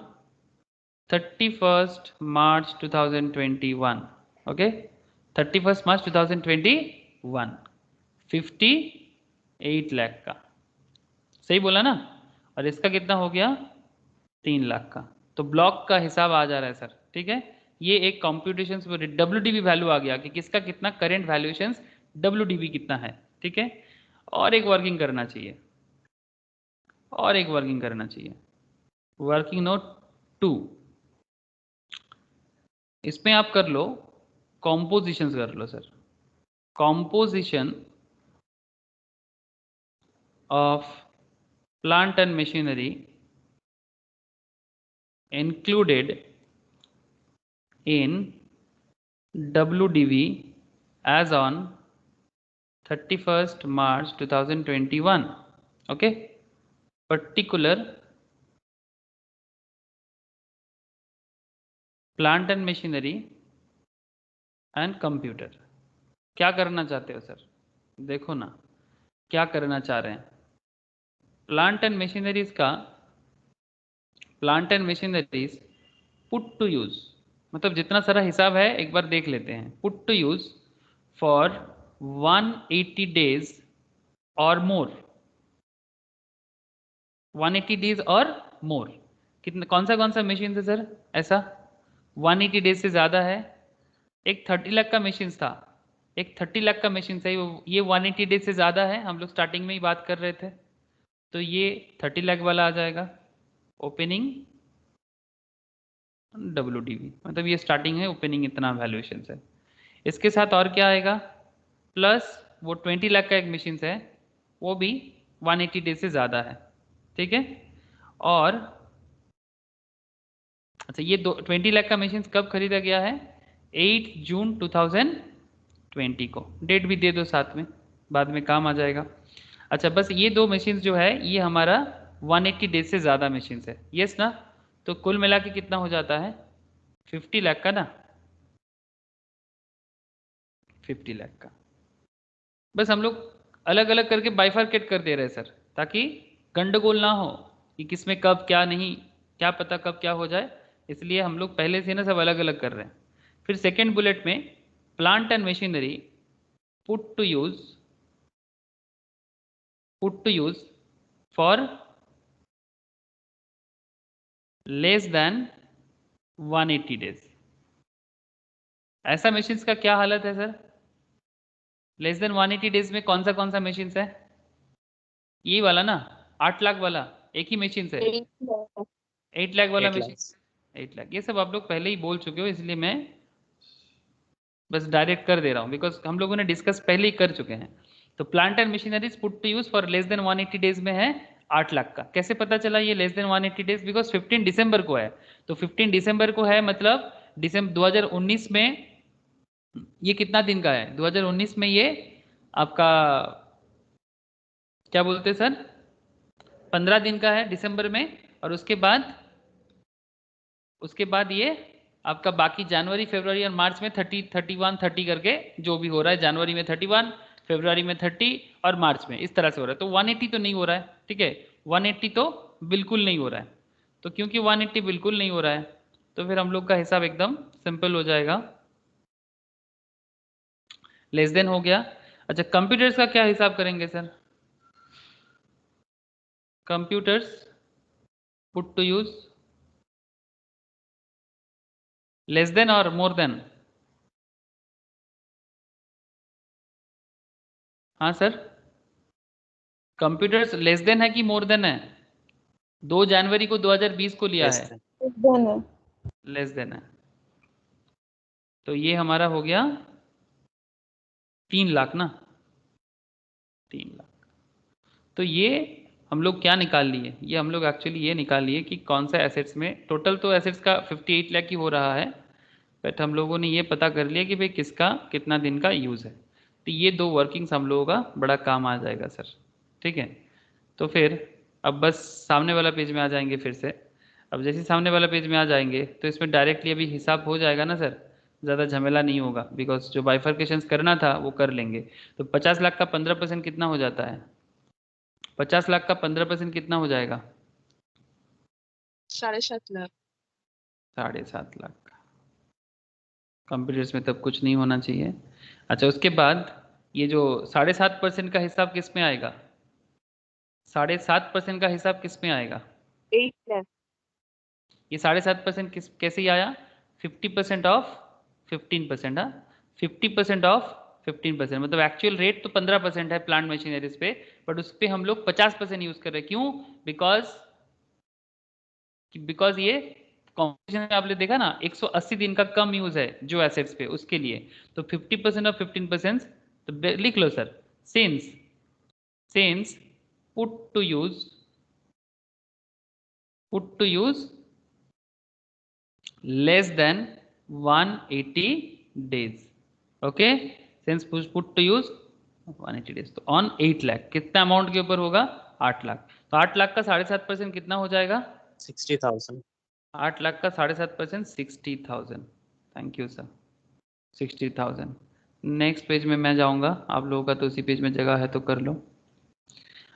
31st March 2021, okay, 31st March 2021, 58 lakh का, सही बोला ना? और इसका कितना हो गया? 3 लाख का। तो ब्लॉक का हिसाब आ जा रहा है सर, ठीक है। ये एक कंप्यूटेशन WDV वैल्यू आ गया कि किसका कितना करेंट वैल्यूएशन WDV कितना है, ठीक है। और एक वर्किंग करना चाहिए, और एक वर्किंग करना चाहिए, वर्किंग नोट 2। इसमें आप कर लो कॉम्पोजिशंस कर लो sir, composition of plant and machinery included in WDV as on 31st March 2021, okay, particular plant and machinery and computer। क्या करना चाहते हो सर? देखो ना क्या करना चाह रहे हैं। प्लांट एंड मशीनरीज का, plant and machineries put to use, मतलब जितना सारा हिसाब है एक बार देख लेते हैं। Put to use for 180 days और मोर, 180 डेज और मोर। कितना, कौन सा मशीन है सर ऐसा 180 डेज से ज़्यादा है? एक 30 लाख का मशीन था, एक 30 लाख का मशीन था, ये 180 डेज से ज़्यादा है। हम लोग स्टार्टिंग में ही बात कर रहे थे, तो ये 30 लाख वाला आ जाएगा ओपनिंग WDV, मतलब ये स्टार्टिंग है, ओपनिंग इतना वैल्यूएशन है। इसके साथ और क्या आएगा? प्लस वो 20 लाख का एक मशीन है, वो भी 180 डेज से ज़्यादा है, ठीक है। और अच्छा, ये 20 लाख का मशीन कब खरीदा गया है? 8 जून 2020 को। डेट भी दे दो साथ में, बाद में काम आ जाएगा। अच्छा, बस ये दो मशीन जो है ये हमारा 180 डेज से ज़्यादा मशीन है, यस ना? तो कुल मिला के कितना हो जाता है? 50 लाख का ना, 50 लाख का। बस हम लोग अलग अलग करके बाइफरकेट कर दे रहे हैं सर, ताकि गंडगोल ना हो कि किसमें कब क्या नहीं, क्या पता कब क्या हो जाए, इसलिए हम लोग पहले से ना सब अलग अलग कर रहे हैं। फिर सेकेंड बुलेट में plant and machinery put to use for less than 180 days. ऐसा मशीन्स का क्या हालत है सर? लेस देन 180 डेज में कौन सा मशीन्स है? ये वाला ना, 8 लाख वाला एक ही मशीन से, 8 लाख वाला 8 मशीन, lakhs. 8 लाख। ये सब आप लोग पहले ही बोल चुके हो, इसलिए मैं बस डायरेक्ट कर दे रहा हूँ, बिकॉज हम लोगों ने डिस्कस पहले ही कर चुके हैं। तो plant and machineries put to use for less than 180 days में है 8 लाख का। कैसे पता चला ये लेस देन 180 डेज? बिकॉज 15 दिसंबर को है, तो 15 दिसंबर को है, मतलब दिसंबर 2019 में ये कितना दिन का है? 2019 में ये आपका क्या बोलते हैं सर, 15 दिन का है दिसंबर में। और उसके बाद ये आपका बाकी जनवरी फरवरी और मार्च में 30 31 30 करके जो भी हो रहा है, जनवरी में 31, फरवरी में 30 और मार्च में इस तरह से हो रहा है। तो 180 तो नहीं हो रहा है, ठीक है, 180 तो बिल्कुल नहीं हो रहा है। तो क्योंकि 180 बिल्कुल नहीं हो रहा है, तो फिर हम लोग का हिसाब एकदम सिंपल हो जाएगा। लेस देन हो गया। अच्छा, कंप्यूटर्स का क्या हिसाब करेंगे sir? Computers put to use less than और मोर देन? हाँ सर, कंप्यूटर्स लेस देन है कि मोर देन है? 2 जनवरी को 2020 को लिया Less है, than. लेस देन है। तो ये हमारा हो गया 3 लाख ना, 3 लाख। तो ये हम लोग क्या निकाल लिए? ये हम लोग एक्चुअली ये निकाल लिए कि कौन सा एसेट्स में, टोटल तो एसेट्स का 58 लाख ही हो रहा है, बट हम लोगों ने ये पता कर लिया कि भाई किसका कितना दिन का यूज़ है। तो ये 2 वर्किंग्स हम लोगों का बड़ा काम आ जाएगा सर, ठीक है। तो फिर अब बस सामने वाला पेज में आ जाएंगे फिर से। अब जैसे सामने वाला पेज में आ जाएंगे तो इसमें डायरेक्टली अभी हिसाब हो जाएगा ना सर, ज़्यादा झमेला नहीं होगा, बिकॉज जो बाइफर्केशंस करना था वो कर लेंगे। तो 50 लाख का 15% कितना हो जाता है? 50 लाख का 15% कितना हो जाएगा? 7.5 लाख। 7.5 लाख। कंप्यूटर्स में तब कुछ नहीं होना चाहिए। अच्छा, उसके बाद ये जो 7.5% का हिसाब किस में आएगा? 7.5% का हिसाब किस में आएगा? 8 लाख। ये 7.5% किस कैसे ही आया? 50% ऑफ 15%। हाँ, 50% ऑफ 15%, मतलब एक्चुअल रेट तो 15% है प्लांट मशीनरीज पे, बट उस पर हम लोग 50% यूज कर रहे हैं। क्यों? बिकॉज ये कॉम्पिटिशन में आपने देखा ना 180 दिन का कम यूज है जो एसेट्स पे, उसके लिए। तो 50% और 15%, तो लिख लो sir, since put to use less than 180 days. Okay, since put to use 180 days, तो ऑन 8 लाख कितना अमाउंट के ऊपर होगा? 8 लाख। तो 8 लाख का 7.5% कितना हो जाएगा? 60,000. 8 लाख का 7.5% 60,000। Thank you sir, 60,000। Next page में मैं जाऊंगा, आप लोगों का तो उसी पेज में जगह है तो कर लो।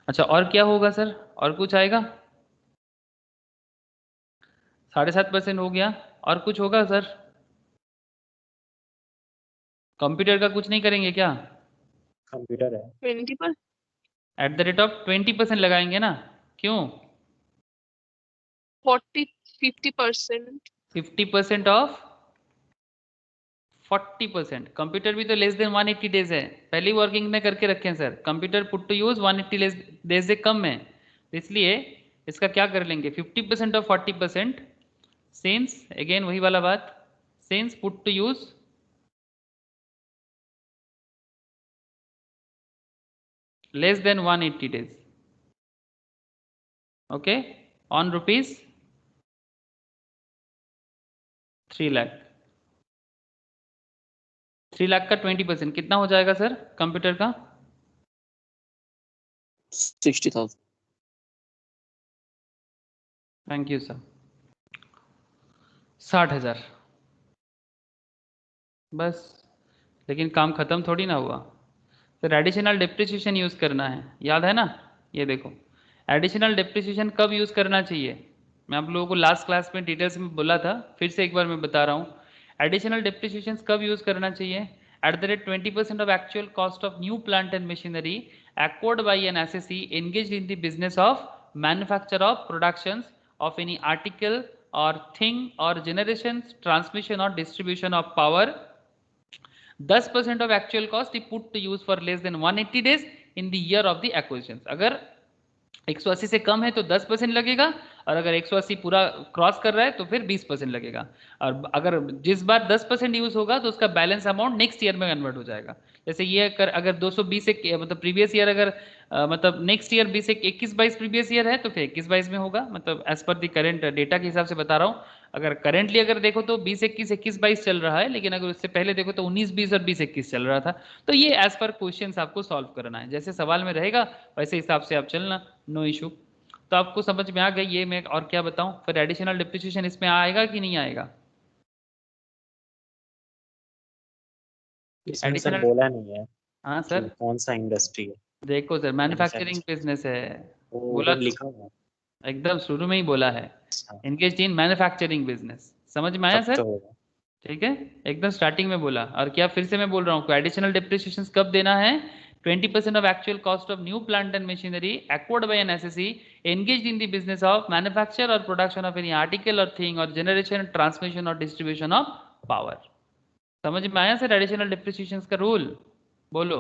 अच्छा, और क्या होगा सर? और कुछ आएगा? 7.5% हो गया, और कुछ होगा सर? कंप्यूटर का कुछ नहीं करेंगे क्या? Computer है. 20%। एट द रेट ऑफ 20% लगाएंगे ना? क्यों? 50% ऑफ 40%। कंप्यूटर भी तो लेस देन 180 डेज है, पहली वर्किंग में करके रखे हैं sir. Computer put to use 180 days से कम है, इसलिए इसका क्या कर लेंगे? 50% ऑफ 40%, सिंस अगेन वही वाला बात, since put to use less than 180 days. Okay, on rupees 3 lakh. 3 lakh का 20% कितना हो जाएगा सर कंप्यूटर का? 60,000। थैंक यू सर, 60,000 बस। लेकिन काम खत्म थोड़ी ना हुआ, फिर एडिशनल डिप्रिसिएशन यूज करना है, याद है ना? ये देखो एडिशनल डिप्रिसिएशन कब यूज करना चाहिए, मैं आप लोगों को लास्ट क्लास में डिटेल्स में बोला था, फिर से एक बार मैं बता रहा हूँ। एडिशनल डिप्रिसिएशन कब यूज करना चाहिए? Eight the rate 20% of actual cost of new plant and machinery acquired by an SSE engaged in the business of manufacture of productions of any article or thing or generation, transmission or distribution of power. 10% of actual cost is put to use for less than 180 days in the year of the acquisitions. अगर 180 से कम है तो 10% लगेगा, और अगर 180 पूरा cross कर रहा है तो फिर 20% लगेगा। और अगर जिस बार 10% यूज होगा तो उसका बैलेंस अमाउंट नेक्स्ट ईयर में कन्वर्ट हो जाएगा। जैसे ये अगर 220 से मतलब प्रीवियस ईयर अगर मतलब नेक्स्ट ईयर 20 से 21-22 प्रीवियस ईयर है तो फिर 21-22 में होगा, मतलब एज पर दी करेंट डेटा के हिसाब से बता रहा हूँ। अगर करेंटली अगर देखो तो 20-21 21-22 चल रहा है, लेकिन अगर उससे पहले देखो तो 19-20 और 20-21 चल रहा था। तो ये एज पर क्वेश्चंस आपको सॉल्व करना है, जैसे सवाल में रहेगा वैसे हिसाब से आप चलना, नो इशू। तो आपको समझ में आ गई ये, मैं और क्या बताऊं? फिर एडिशनल डिप्रिसिएशन इसमें आएगा कि नहीं आएगा? इसमें सर एडिशनल, बोला नहीं है हाँ कि सर कौन सा इंडस्ट्री है। देखो सर मैन्युफैक्चरिंग Manufacturing। बिजनेस है, वो बोला उधर लिखा हुआ है। एकदम शुरू में ही बोला है, अच्छा, एंगेज्ड इन मैन्युफैक्चरिंग बिजनेस, समझ में आया तब सर? तो होगा। ठीक है, एकदम स्टार्टिंग में बोला। और क्या फिर से मैं बोल रहा हूँ, एडिशनल डिप्रिसिएशन कब देना है? 20% of actual cost of new plant and machinery acquired by an SSE engaged in the business of manufacture or production of any article or thing or generation, transmission or distribution of power। समझ में आया sir additional depreciation का rule? बोलो।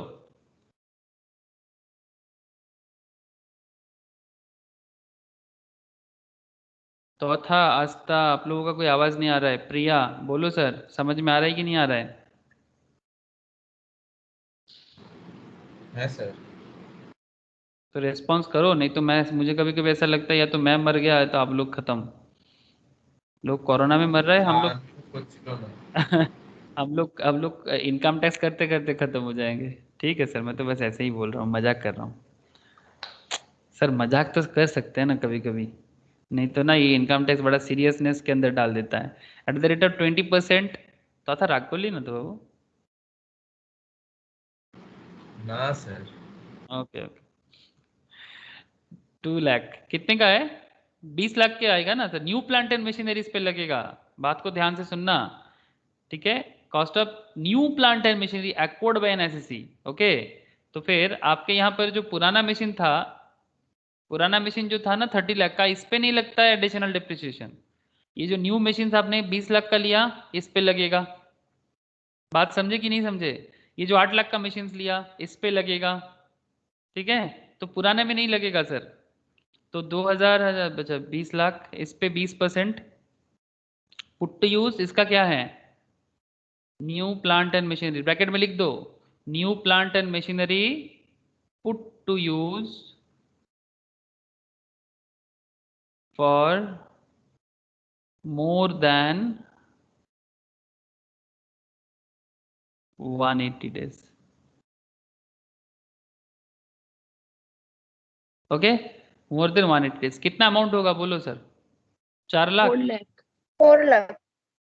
चौथा आस्था, आप लोगों का कोई आवाज नहीं आ रहा है। प्रिया बोलो सर, समझ में आ रहा है कि नहीं आ रहा है? है सर। तो रेस्पॉन्स करो, नहीं तो मैं, मुझे कभी कभी ऐसा लगता है या तो मैं मर गया है तो आप लोग खत्म। लोग कोरोना में मर रहे हैं, हम लोग हम लोग इनकम टैक्स करते करते खत्म हो जाएंगे। ठीक है सर, मैं तो बस ऐसे ही बोल रहा हूँ, मजाक कर रहा हूँ सर, मजाक तो कर सकते हैं ना कभी कभी, नहीं तो ना ये इनकम टैक्स बड़ा सीरियसनेस के अंदर डाल देता है। एट द रेट ऑफ 20%, तो था राग बोली ना तो ना सर। ओके ओके 2 लाख कितने का है? 20 लाख के आएगा ना sir, new plant and machineries पे लगेगा, बात को ध्यान से सुनना। ठीक है, cost of new plant and machinery acquired by an SSC. Okay, तो फिर आपके यहाँ पर जो पुराना मशीन था, पुराना मशीन जो था ना 30 लाख का, इस पे नहीं लगता है एडिशनल डिप्रिसिएशन। ये जो न्यू मशीन आपने 20 लाख का लिया, इस पे लगेगा। बात समझे कि नहीं समझे? ये जो 8 लाख का मशीन लिया, इस पे लगेगा। ठीक है, तो पुराने में नहीं लगेगा सर। तो 2000 अच्छा 20 लाख, इस पे 20% पुट टू यूज, इसका क्या है? New plant and machinery, bracket में लिख दो, new plant and machinery put to use for more than 180 days। Okay, more than 180 days कितना अमाउंट होगा बोलो sir? 4 lakh? 4 lakh। 4 lakh.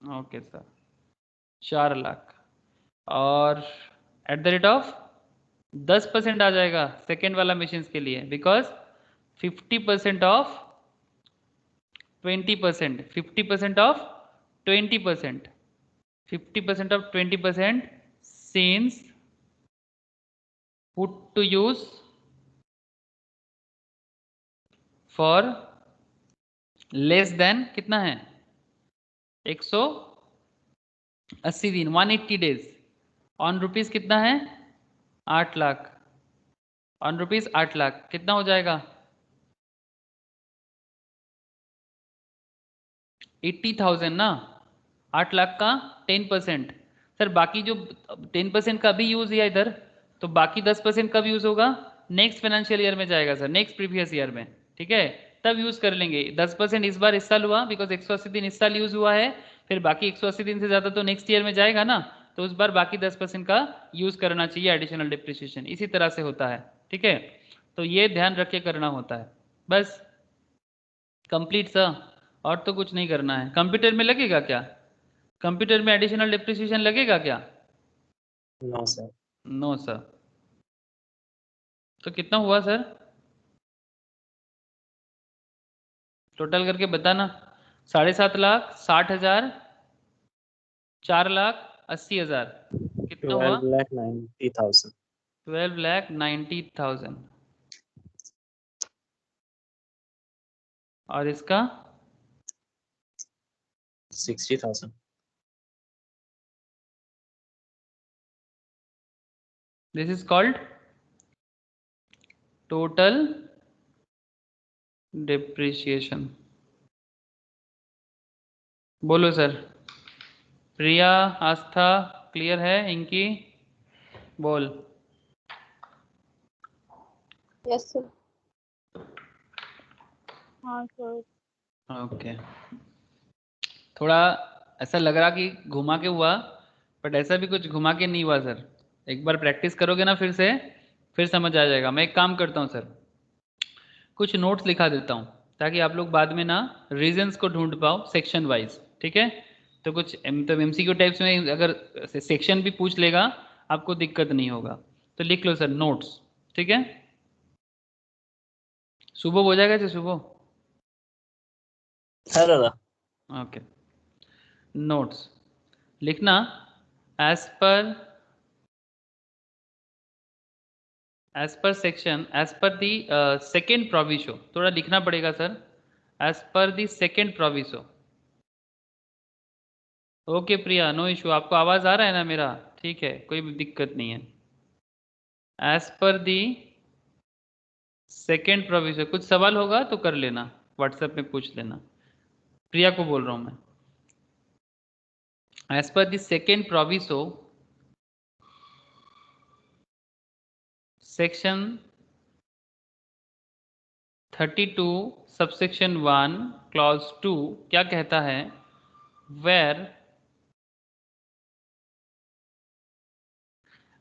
Okay sir 4 lakh, और एट द रेट ऑफ 10% आ जाएगा सेकेंड वाला मशीन के लिए, because 50% of 20%, 50% of 20%, 50% of 20% since put to use for less than कितना है? 180 दिन, 180 डेज, ऑन रुपीज कितना है? 8 लाख, ऑन रुपीज 8 लाख कितना हो जाएगा? 80,000 ना, 8 लाख का 10%। सर बाकी जो 10% का अभी यूज किया इधर, तो बाकी 10% कब यूज होगा? नेक्स्ट फाइनेंशियल ईयर में जाएगा सर, नेक्स्ट प्रीवियस ईयर में। ठीक है, तब यूज कर लेंगे। 10% इस बार इस साल हुआ, बिकॉज 180 दिन इस साल यूज हुआ है, फिर बाकी 180 दिन से ज्यादा तो नेक्स्ट ईयर में जाएगा ना, तो उस बार बाकी 10% का यूज करना चाहिए एडिशनल डिप्रिसिएशन। इसी तरह से होता है। ठीक है, तो ये ध्यान रख के करना होता है बस। कंप्लीट सर, और तो कुछ नहीं करना है। कंप्यूटर में लगेगा क्या? कंप्यूटर में एडिशनल डिप्रिसिएशन लगेगा क्या? No sir. No sir. तो कितना हुआ सर? टोटल करके बताना। 7.5 लाख, 60,000, 4,80,000, कितना हुआ? 12,90,000. 12,90,000। और इसका 60,000. This is called total depreciation. बोलो सर। प्रिया, आस्था, क्लियर है इनकी? बोल। Yes, sir. हाँ सर। ओके। थोड़ा ऐसा लग रहा कि घुमा के हुआ, बट ऐसा भी कुछ घुमा के नहीं हुआ सर। एक बार प्रैक्टिस करोगे ना फिर से, फिर समझ आ जाएगा। मैं एक काम करता हूँ सर, कुछ नोट्स लिखा देता हूँ ताकि आप लोग बाद में ना रीजंस को ढूंढ पाओ सेक्शन वाइज, ठीक है? तो कुछ MCQ टाइप्स में अगर सेक्शन भी पूछ लेगा आपको दिक्कत नहीं होगा। तो लिख लो सर नोट्स, ठीक है? सुबह हो जाएगा जी, सुबह? है दादा। ओके। नोट्स लिखना as per section, as per the second प्रोविसो। थोड़ा लिखना पड़ेगा sir, as per the second proviso. Okay Priya, no issue. आपको आवाज आ रहा है ना मेरा? ठीक है, कोई भी दिक्कत नहीं है। As per the second प्रोविसो। कुछ सवाल होगा तो कर लेना, व्हाट्सएप में पूछ लेना। प्रिया को बोल रहा हूं मैं। As per the second proviso, section 32 subsection 1 clause 2 क्या कहता है? Where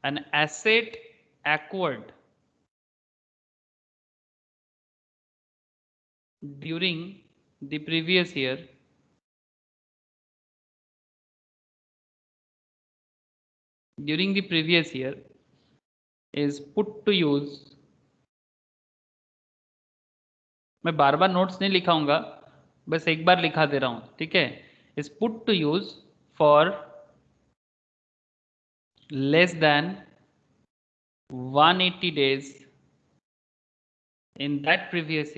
an asset acquired during the previous year is put to use। मैं बार बार नोट्स नहीं लिखाऊंगा, बस एक बार लिखा दे रहा हूं, ठीक है? is put to use for less than 180 days in that previous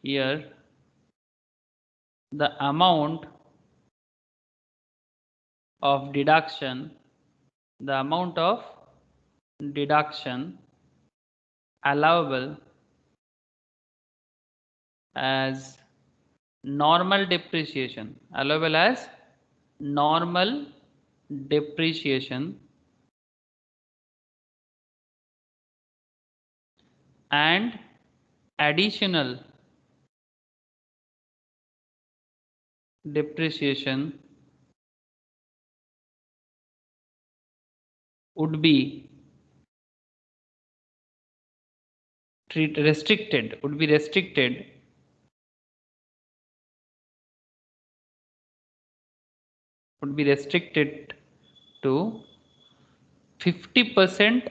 year, the amount of deduction allowable as normal depreciation and additional depreciation would be restricted to 50%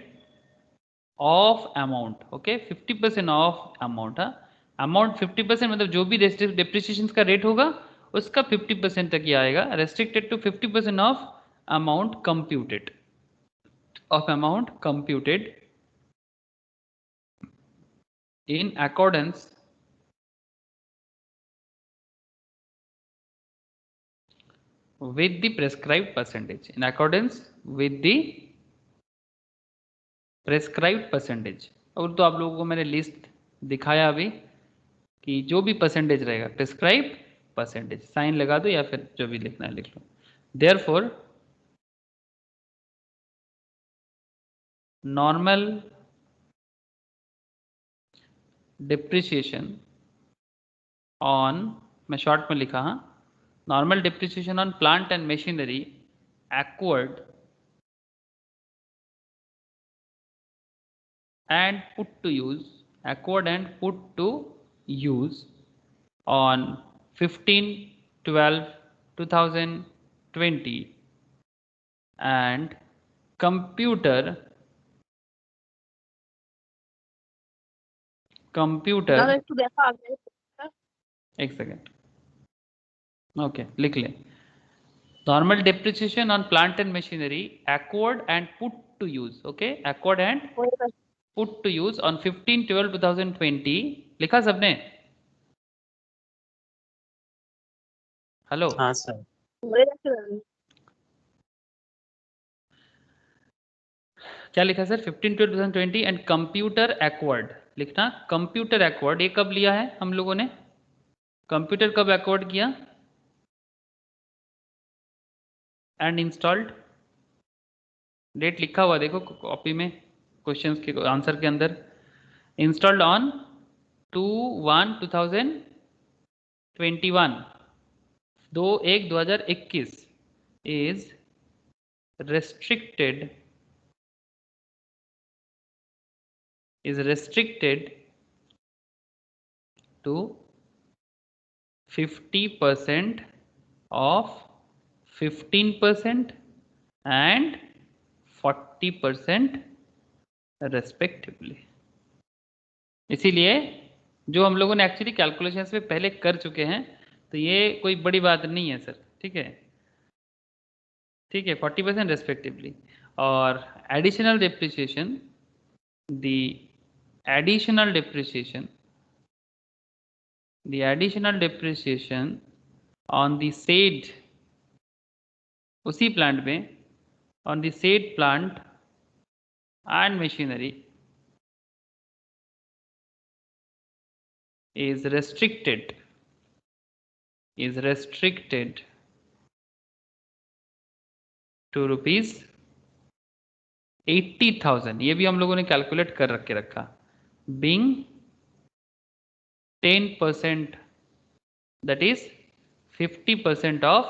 of amount. Okay, 50% of amount. हाँ, amount 50% मतलब जो भी depreciation का rate होगा उसका 50% तक ही आएगा। Restricted to 50% of amount computed in accordance with the prescribed percentage। और तो आप लोगों को मैंने लिस्ट दिखाया अभी कि जो भी परसेंटेज रहेगा प्रेस्क्राइब परसेंटेज, साइन लगा दो या फिर जो भी लिखना है लिख लो। देयरफॉर नॉर्मल डिप्रिसिएशन ऑन, मैं शॉर्ट में लिखा, हाँ, normal depreciation on plant and machinery acquired and put to use on 15/12/2020 and computer দাদা একটু দেখা আগে एक सेकेंड ओके लिख ले normal depreciation on plant and machinery acquired and put to use okay acquired and হয়ে গেছে put to use on 15/12/2020 लिखा सबने हेलो हाँ सर হয়ে গেছে দাদা। क्या लिखा सर 15/12/2020 एंड कंप्यूटर एक्वायर्ड लिखना कंप्यूटर एक्वायर्ड ये कब लिया है हम लोगों ने कंप्यूटर कब एक्वायर्ड किया एंड इंस्टॉल्ड डेट लिखा हुआ देखो कॉपी में क्वेश्चंस के आंसर के अंदर installed on 2/1/2021 2/1/2021 is restricted to 50% of 15% and 40% respectively. इसीलिए जो हम लोगों ने एक्चुअली कैलकुलेशंस में पहले कर चुके हैं तो ये कोई बड़ी बात नहीं है सर, ठीक है 40% रेस्पेक्टिवली। और additional depreciation the additional depreciation on the said उसी प्लांट में on the said plant and machinery is restricted to rupees 80,000। ये भी हम लोगों ने कैलकुलेट कर रखा being 10% that is 50% of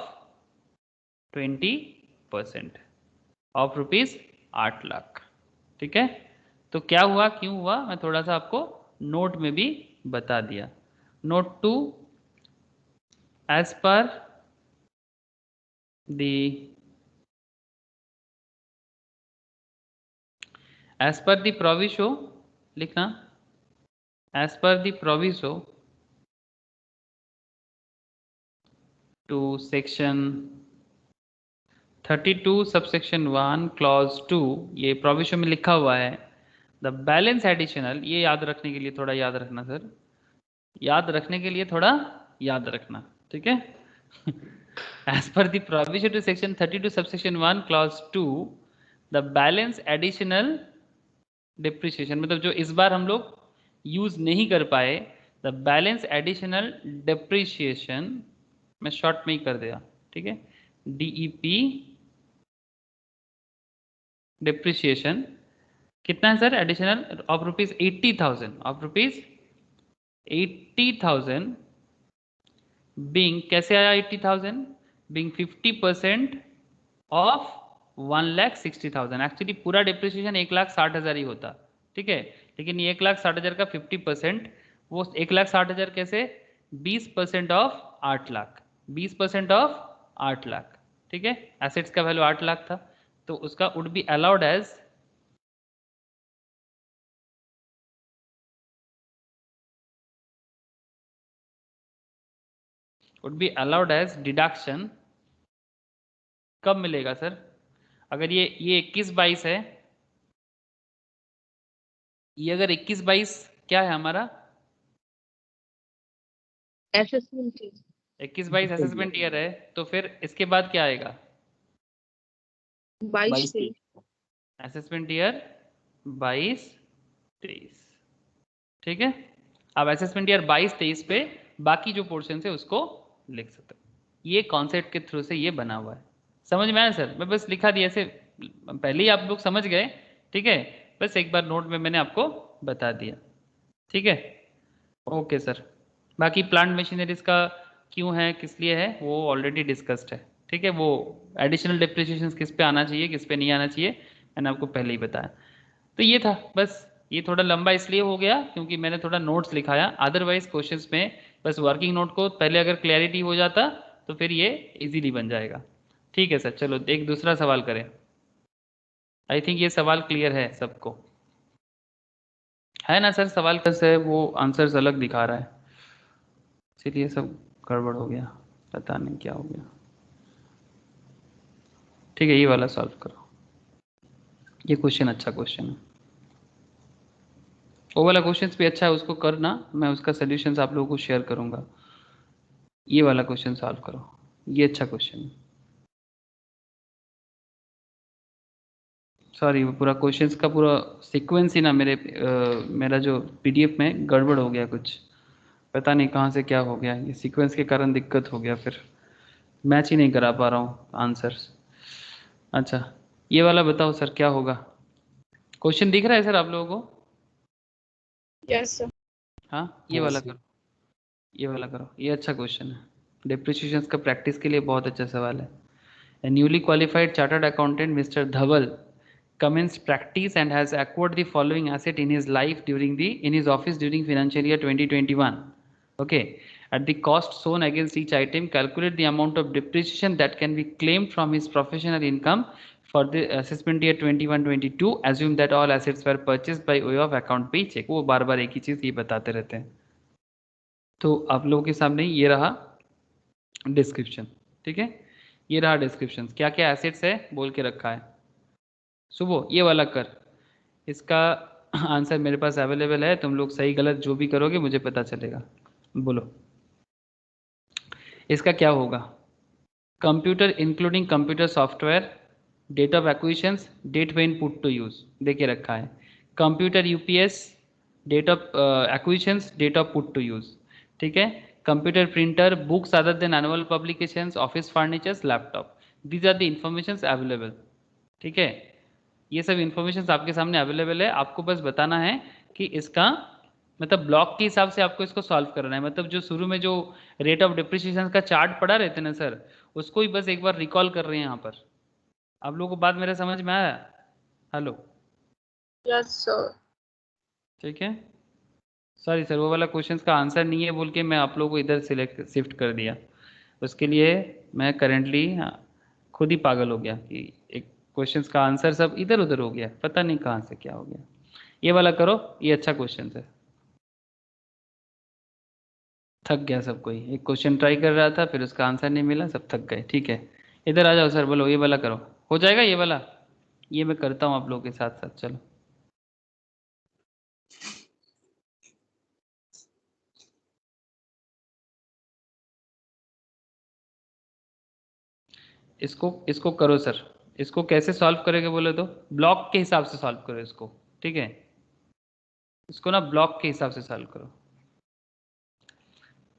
20% of rupees 8 lakh. ठीक है तो क्या हुआ क्यों हुआ मैं थोड़ा सा आपको नोट में भी बता दिया। Note 2 as per the proviso लिखना as per the proviso to section 32 subsection 1 clause 2 ये proviso में लिखा हुआ है the balance additional ये याद रखने के लिए थोड़ा याद रखना सर याद रखने के लिए थोड़ा याद रखना ठीक है as per the proviso to section 32 subsection 1 clause 2 the balance additional depreciation मतलब जो इस बार हम लोग यूज नहीं कर पाए द बैलेंस एडिशनल डेप्रिसिएशन मैं शॉर्ट में ही कर दिया ठीक है DEP डेप्रिसिएशन कितना है sir additional of rupees 80,000 being कैसे आया 80,000 बीइंग 50% ऑफ 1,60,000 एक्चुअली पूरा डेप्रिसिएशन 1,60,000 ही होता ठीक है लेकिन ये 1,60,000 का 50% वो 1,60,000 कैसे 20% ऑफ 8 लाख 20% ऑफ 8 लाख ठीक है एसेट्स का वैल्यू 8 लाख था तो उसका would be allowed as deduction कब मिलेगा सर अगर ये 21-22 है ये अगर 21-22 क्या है हमारा असेसमेंट 21-22 असेसमेंट ईयर है तो फिर इसके बाद क्या आएगा 22 असेसमेंट ईयर 22-23 ठीक है अब असेसमेंट ईयर 22-23 पे बाकी जो पोर्शन है उसको लिख सकते हो ये कॉन्सेप्ट के थ्रू से ये बना हुआ है समझ में आया सर मैं बस लिखा दिया ऐसे पहले ही आप लोग समझ गए ठीक है बस एक बार नोट में मैंने आपको बता दिया ठीक है ओके सर बाकी प्लांट मशीनरीज का क्यों है किस लिए है वो ऑलरेडी डिस्कस्ड है ठीक है वो एडिशनल डेप्रिसिएशन किस पे आना चाहिए किस पे नहीं आना चाहिए मैंने आपको पहले ही बताया तो ये था बस ये थोड़ा लंबा इसलिए हो गया क्योंकि मैंने थोड़ा नोट्स लिखाया अदरवाइज क्वेश्चंस में बस वर्किंग नोट को पहले अगर क्लैरिटी हो जाता तो फिर ये इजीली बन जाएगा ठीक है सर, चलो एक दूसरा सवाल करें। आई थिंक ये सवाल क्लियर है सबको, है ना सर? सवाल कैसे है, वो आंसर्स अलग दिखा रहा है, इसीलिए सब गड़बड़ हो गया, पता नहीं क्या हो गया। ठीक है, ये वाला सॉल्व करो, ये क्वेश्चन अच्छा क्वेश्चन है। वो वाला क्वेश्चन भी अच्छा है, उसको करना, मैं उसका सोल्यूशन आप लोगों को शेयर करूंगा। ये वाला क्वेश्चन सॉल्व करो, ये अच्छा क्वेश्चन है। सॉरी, वो पूरा क्वेश्चंस का पूरा सीक्वेंस ही ना मेरा जो पीडीएफ में गड़बड़ हो गया कुछ, पता नहीं कहाँ से क्या हो गया, ये सीक्वेंस के कारण दिक्कत हो गया, फिर मैच ही नहीं करा पा रहा हूँ आंसर्स। अच्छा, ये वाला बताओ सर क्या होगा? क्वेश्चन दिख रहा है सर आप लोगों को? Yes sir. हाँ, ये वाला करो, ये वाला करो, ये अच्छा क्वेश्चन है। डिप्रिसिएशन का प्रैक्टिस के लिए बहुत अच्छा सवाल है। A newly qualified chartered accountant, Mr. Dhaval, commenced practice and has acquired the following asset in his office during financial year 2021. Okay, at the cost shown against each item, calculate the amount of depreciation that can be claimed from his professional income for the assessment year 21-22. Assume that all assets were purchased by way of account paycheck. वो बार बार एक ही चीज ये बताते रहते हैं। तो आप लोगों के सामने ये रहा डिस्क्रिप्शन, ठीक है, ये रहा डिस्क्रिप्शन, क्या क्या एसेट्स है बोल के रखा है। सुबह ये वाला कर, इसका आंसर मेरे पास अवेलेबल है, तुम लोग सही गलत जो भी करोगे मुझे पता चलेगा। बोलो इसका क्या होगा? Computer including computer software, date of acquisitions, date when put to use देके रखा है। Computer UPS, date of acquisitions, date of put to use, ठीक है। Computer printer, books other than annual publications, office furnitures, laptop, these are the informations available, ठीक है। ये सब information आपके सामने अवेलेबल है, आपको बस बताना है कि इसका मतलब ब्लॉक के हिसाब से आपको इसको सॉल्व करना है। मतलब जो शुरू में जो रेट ऑफ डिप्रिसिएशन का चार्ट पढ़ा रहते ना सर, उसको ही बस एक बार रिकॉल कर रहे हैं यहाँ पर। आप लोगों को बात मेरे समझ में आया? Hello, yes sir. ठीक है। सॉरी सर, वो वाला क्वेश्चंस का आंसर नहीं है बोल के मैं आप लोगों को इधर शिफ्ट कर दिया, उसके लिए मैं करेंटली खुद ही पागल हो गया कि एक क्वेश्चंस का आंसर सब इधर उधर हो गया, पता नहीं कहाँ से क्या हो गया। ये वाला करो, ये अच्छा क्वेश्चन है। थक गया सब कोई, एक क्वेश्चन ट्राई कर रहा था फिर उसका आंसर नहीं मिला, सब थक गए। ठीक है, इधर आ जाओ सर, बोलो ये वाला करो, हो जाएगा ये वाला, ये मैं करता हूँ आप लोगों के साथ साथ। चलो इसको करो सर। इसको कैसे सॉल्व करेंगे बोले तो ब्लॉक के हिसाब से सॉल्व करो इसको, ठीक है। इसको ना ब्लॉक के हिसाब से सॉल्व करो।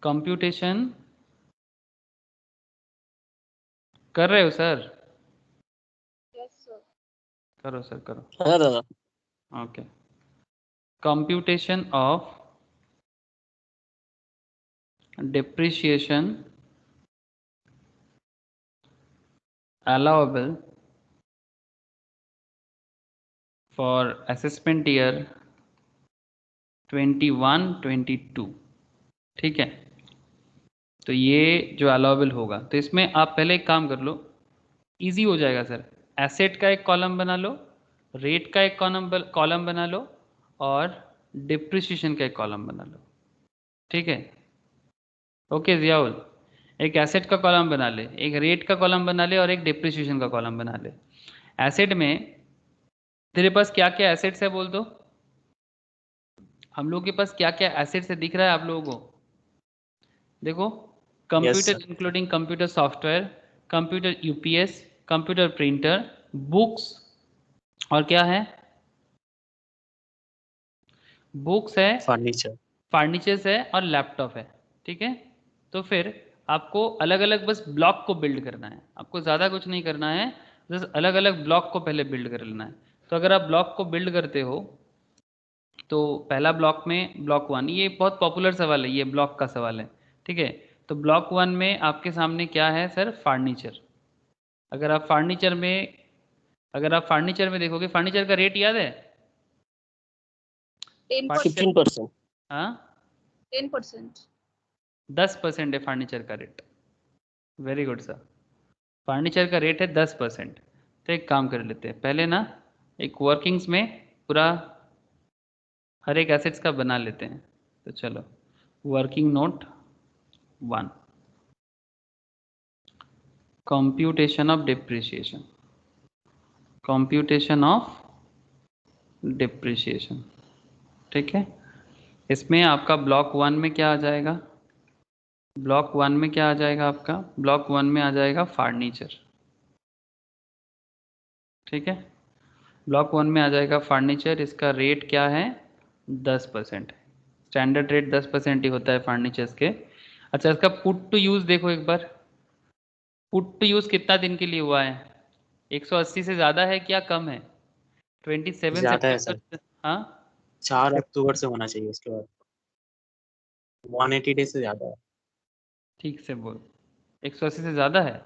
कंप्यूटेशन कर रहे हो सर? Yes sir. करो सर करो। हाँ दादा। Okay, computation of depreciation allowable for assessment year 21-22, ठीक है। तो ये जो अलाउबल होगा, तो इसमें आप पहले एक काम कर लो, इजी हो जाएगा सर। एसेट का एक कॉलम बना लो, रेट का एक कॉलम बना लो, और डिप्रिसिएशन का एक कॉलम बना लो, ठीक है। ओके जियाउल, एक एसेट का कॉलम बना ले, एक रेट का कॉलम बना ले, और एक डिप्रिसिएशन का कॉलम बना ले। एसेट में तेरे पास क्या क्या एसेट्स है बोल दो, हम लोग के पास क्या क्या एसेट्स है दिख रहा है आप लोगों को? देखो, computer including computer software, computer UPS, computer printer, books, और क्या है? बुक्स है, फर्नीचर्स है, और लैपटॉप है, ठीक है। तो फिर आपको अलग अलग बस ब्लॉक को बिल्ड करना है, आपको ज़्यादा कुछ नहीं करना है, बस अलग अलग ब्लॉक को पहले बिल्ड कर लेना है। तो अगर आप ब्लॉक को बिल्ड करते हो तो पहला ब्लॉक में ब्लॉक 1, ये बहुत पॉपुलर सवाल है, ये ब्लॉक का सवाल है, ठीक है। तो ब्लॉक 1 में आपके सामने क्या है सर? फर्नीचर। अगर आप फर्नीचर में देखोगे, फर्नीचर का रेट याद है? 15%। हाँ, 10%। 10% है फर्नीचर का rate. Very good sir. Furniture का रेट है 10%। तो एक काम कर लेते हैं, पहले ना एक वर्किंग्स में पूरा हर एक एसेट्स का बना लेते हैं। तो चलो working note 1, computation of depreciation, computation of depreciation. ठीक है, इसमें आपका ब्लॉक 1 में क्या आ जाएगा? ब्लॉक 1 में क्या आ जाएगा आपका? ब्लॉक 1 में आ जाएगा फर्नीचर। ठीक है, ब्लॉक 1 में आ जाएगा फर्नीचर। इसका रेट क्या है? 10%। स्टैंडर्ड रेट 10% ही होता है फर्नीचर्स के। अच्छा, इसका पुट टू यूज़ देखो एक बार। पुट टू यूज़ कितना दिन के लिए हुआ है? 180 से ज़्यादा है क्या कम है? 27 ज्यादा है सर, सितंबर। हाँ 4 अक्टूबर से होना चाहिए, उसके बाद 180 डेज से ज्यादा है। ठीक से बोल, 180 से ज़्यादा है।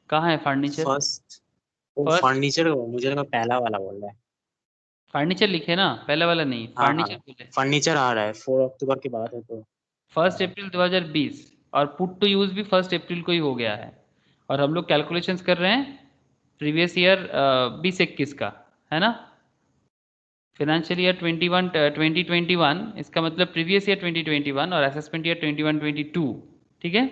कहाँ है फर्नीचर? फर्स्ट वो फर्स्ट फर्नीचर, मुझे लगा पहला वाला बोल रहा है। फर्नीचर लिखे ना, पहले वाला नहीं, हाँ हाँ, फर्नीचर बोले। फर्नीचर आ रहा है 4 अक्टूबर के बाद है तो। 1 अप्रैल 2020 और पुट टू यूज़ भी 1 अप्रैल को ही हो गया है। और हम लोग कैलकुलेशंस कर रहे हैं प्रीवियस ईयर 2021 का, है ना? फाइनेंशियल ईयर 2021, इसका मतलब प्रीवियस ईयर 2021 और असेसमेंट ईयर 21-22। ठीक है,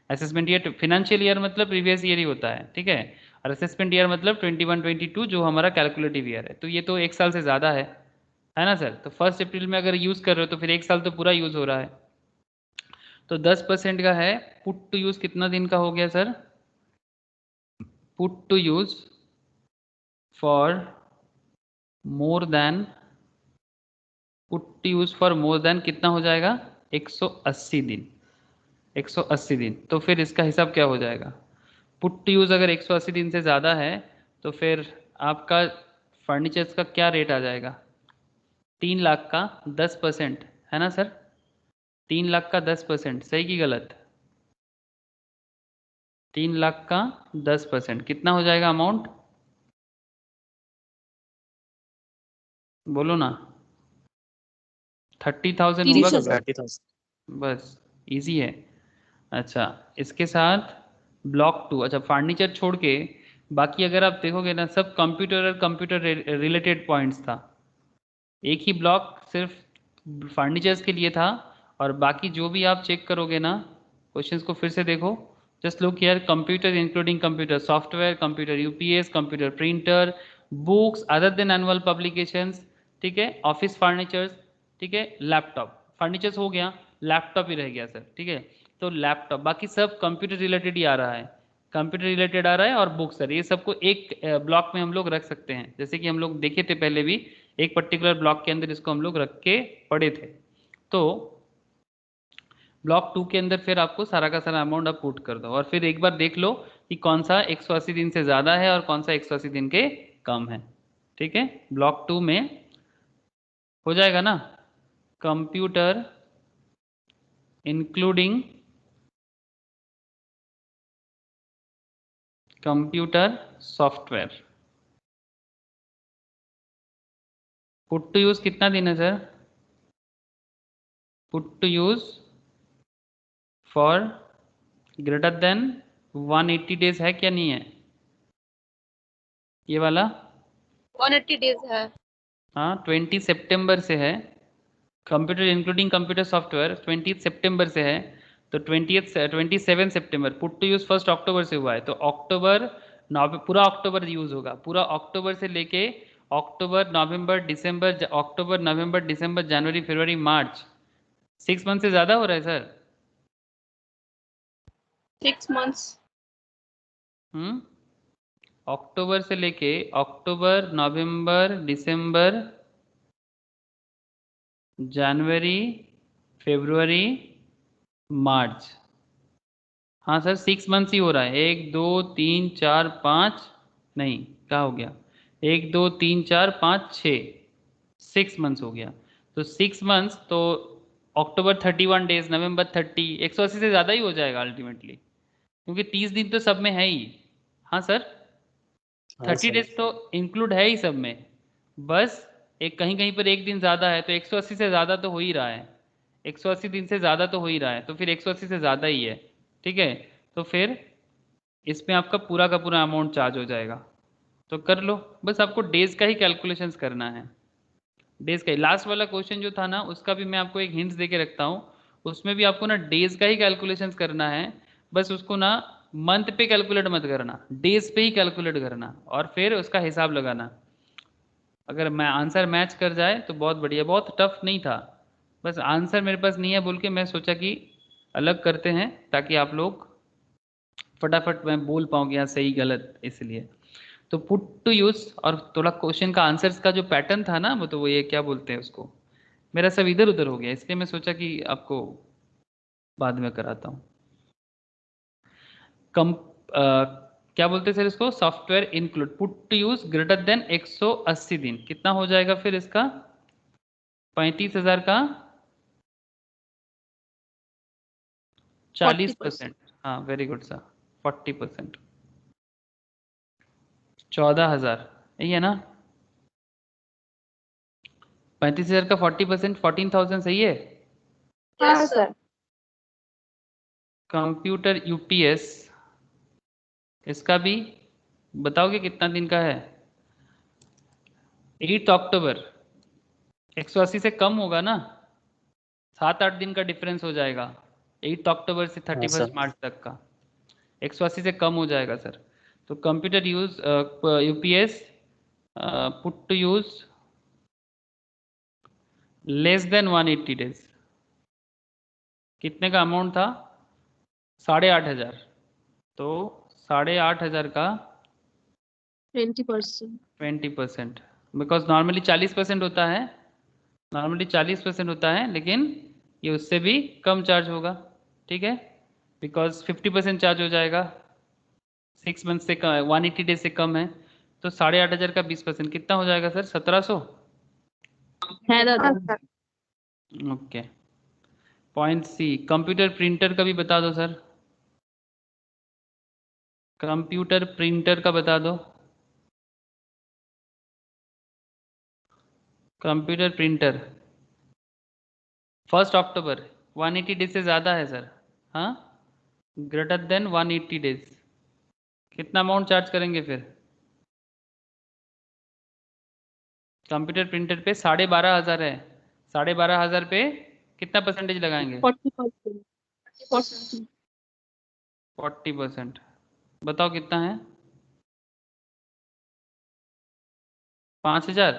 असेसमेंट ईयर फाइनेंशियल ईयर मतलब प्रीवियस ईयर ही होता है। ठीक है, और असेसमेंट ईयर मतलब 21-22 जो हमारा कैलकुलेटिव ईयर है। तो ये तो 1 साल से ज़्यादा है ना सर? तो 1 अप्रैल में अगर यूज़ कर रहे हो तो फिर 1 साल तो पूरा यूज़ हो रहा है। तो 10% का है। पुट टू यूज़ कितना दिन का हो गया sir? Put to use for more than, put to use for more than कितना हो जाएगा? 180 दिन। 180 दिन। तो फिर इसका हिसाब क्या हो जाएगा? पुट टू यूज़ अगर 180 दिन से ज़्यादा है तो फिर आपका फर्नीचर्स का क्या रेट आ जाएगा? 3 लाख का 10%, है ना सर? 3 लाख का 10%, सही कि गलत? 3 लाख का 10% कितना हो जाएगा अमाउंट? बोलो ना। 30,000 होगा 30,000। क्या? 30,000। बस, इजी है। अच्छा, इसके साथ ब्लॉक 2। अच्छा, फर्नीचर छोड़ के बाकी अगर आप देखोगे ना, सब कंप्यूटर और कंप्यूटर रिलेटेड पॉइंट्स था। एक ही ब्लॉक सिर्फ फर्नीचर्स के लिए था, और बाकी जो भी आप चेक करोगे ना, क्वेश्चंस को फिर से देखो। Just look here, computer including computer software, computer UPS, computer printer, books other than annual publications. ठीक है, ऑफिस फर्नीचर्स। ठीक है, लैपटॉप फर्नीचर्स हो गया, लैपटॉप ही रह गया सर। ठीक है, तो लैपटॉप बाकी सब कंप्यूटर रिलेटेड ही आ रहा है। कंप्यूटर रिलेटेड आ रहा है और बुक्स सर, ये सबको एक ब्लॉक में हम लोग रख सकते हैं। जैसे कि हम लोग देखे थे पहले भी, एक पर्टिकुलर ब्लॉक के अंदर इसको हम लोग रख के पढ़े थे। तो ब्लॉक 2 के अंदर फिर आपको सारा का सारा अमाउंट आप पुट कर दो, और फिर एक बार देख लो कि कौन सा 180 दिन से ज़्यादा है और कौन सा 180 दिन के कम है। ठीक है, ब्लॉक 2 में हो जाएगा ना, computer including computer software. Put to use कितना दिन है sir? Put to use for greater than 180 days है क्या, नहीं है ये वाला? 180 days है। हाँ, 20 सितंबर से है। कंप्यूटर इंक्लूडिंग कंप्यूटर सॉफ्टवेयर 20 सितंबर से है। तो 27 सितंबर, पुट टू यूज़ 1 अक्टूबर से हुआ है। तो अक्टूबर पूरा अक्टूबर यूज़ होगा, पूरा अक्टूबर से लेके अक्टूबर नवंबर दिसंबर, अक्टूबर नवंबर दिसंबर जनवरी फरवरी मार्च, 6 मंथ से ज़्यादा हो रहा है सर। 6 months। अक्टूबर से लेके अक्टूबर नवंबर दिसंबर जनवरी फरवरी मार्च, हाँ सर 6 मंथ्स ही हो रहा है। 1 2 3 4 5, नहीं क्या हो गया, 1 2 3 4 5 6, 6 मंथ्स हो गया। तो 6 मंथ्स तो अक्टूबर 31 डेज, नवंबर 30, 180 से ज़्यादा ही हो जाएगा अल्टीमेटली, क्योंकि 30 दिन तो सब में है ही। हाँ सर, हाँ 30 सर। डेज तो इंक्लूड है ही सब में। बस एक कहीं कहीं पर एक दिन ज़्यादा है, तो 180 से ज़्यादा तो हो ही रहा है। 180 दिन से ज़्यादा तो हो ही रहा है, तो फिर 180 से ज़्यादा ही है। ठीक है, तो फिर इसमें आपका पूरा का पूरा अमाउंट चार्ज हो जाएगा। तो कर लो, बस आपको डेज का ही कैलकुलेशंस करना है। डेज का ही लास्ट वाला क्वेश्चन जो था ना, उसका भी मैं आपको एक हिंट्स दे के रखता हूँ। उसमें भी आपको ना डेज का ही कैलकुलेशंस करना है। बस उसको ना मंथ पे कैलकुलेट मत करना, डेज पे ही कैलकुलेट करना और फिर उसका हिसाब लगाना। अगर मैं आंसर मैच कर जाए तो बहुत बढ़िया, बहुत टफ नहीं था। बस आंसर मेरे पास नहीं है बोल के मैं सोचा कि अलग करते हैं ताकि आप लोग फटाफट मैं बोल पाऊँ कि हाँ सही गलत, इसलिए। तो पुट टू यूज और थोड़ा क्वेश्चन का आंसर्स का जो पैटर्न था ना, वो तो वो ये क्या बोलते हैं उसको, मेरा सब इधर उधर हो गया, इसलिए मैं सोचा कि आपको बाद में कराता हूँ। कम क्या बोलते हैं सर इसको, software include put to use greater than 180 दिन, कितना हो जाएगा फिर इसका 35,000 का 40%। हाँ वेरी गुड सर, 40%, 14,000 यही है ना। 35,000 का 40% 14,000 सही है। हाँ Yes, sir. Sir. Computer UPS, इसका भी बताओगे कितना दिन का है। 8 अक्टूबर, 180 से कम होगा ना, 7-8 दिन का डिफरेंस हो जाएगा 8 अक्टूबर से हाँ 31 सर। मार्च तक का, 180 से कम हो जाएगा सर। तो computer use UPS put to use less than 180 days, कितने का अमाउंट था 8,500, तो 8,500 का 20%. 20%, बिकॉज नॉर्मली 40% होता है, नॉर्मली 40% होता है, लेकिन ये उससे भी कम चार्ज होगा, ठीक है, बिकॉज 50% चार्ज हो जाएगा, 6 मंथ से 180 डेज से कम है, तो 8,500 का 20% कितना हो जाएगा सर 1,700। है दादा. हाँ sir. Okay, point C, computer printer का भी बता दो सर, कंप्यूटर प्रिंटर का बता दो, कंप्यूटर प्रिंटर 1 अक्टूबर 180 डेज से ज़्यादा है सर, हाँ ग्रेटर देन 180 डेज, कितना अमाउंट चार्ज करेंगे फिर। कंप्यूटर प्रिंटर पे 12,500 है, 12,500 पे कितना परसेंटेज लगाएंगे 40%. 40%. 40%, बताओ कितना है 5,000,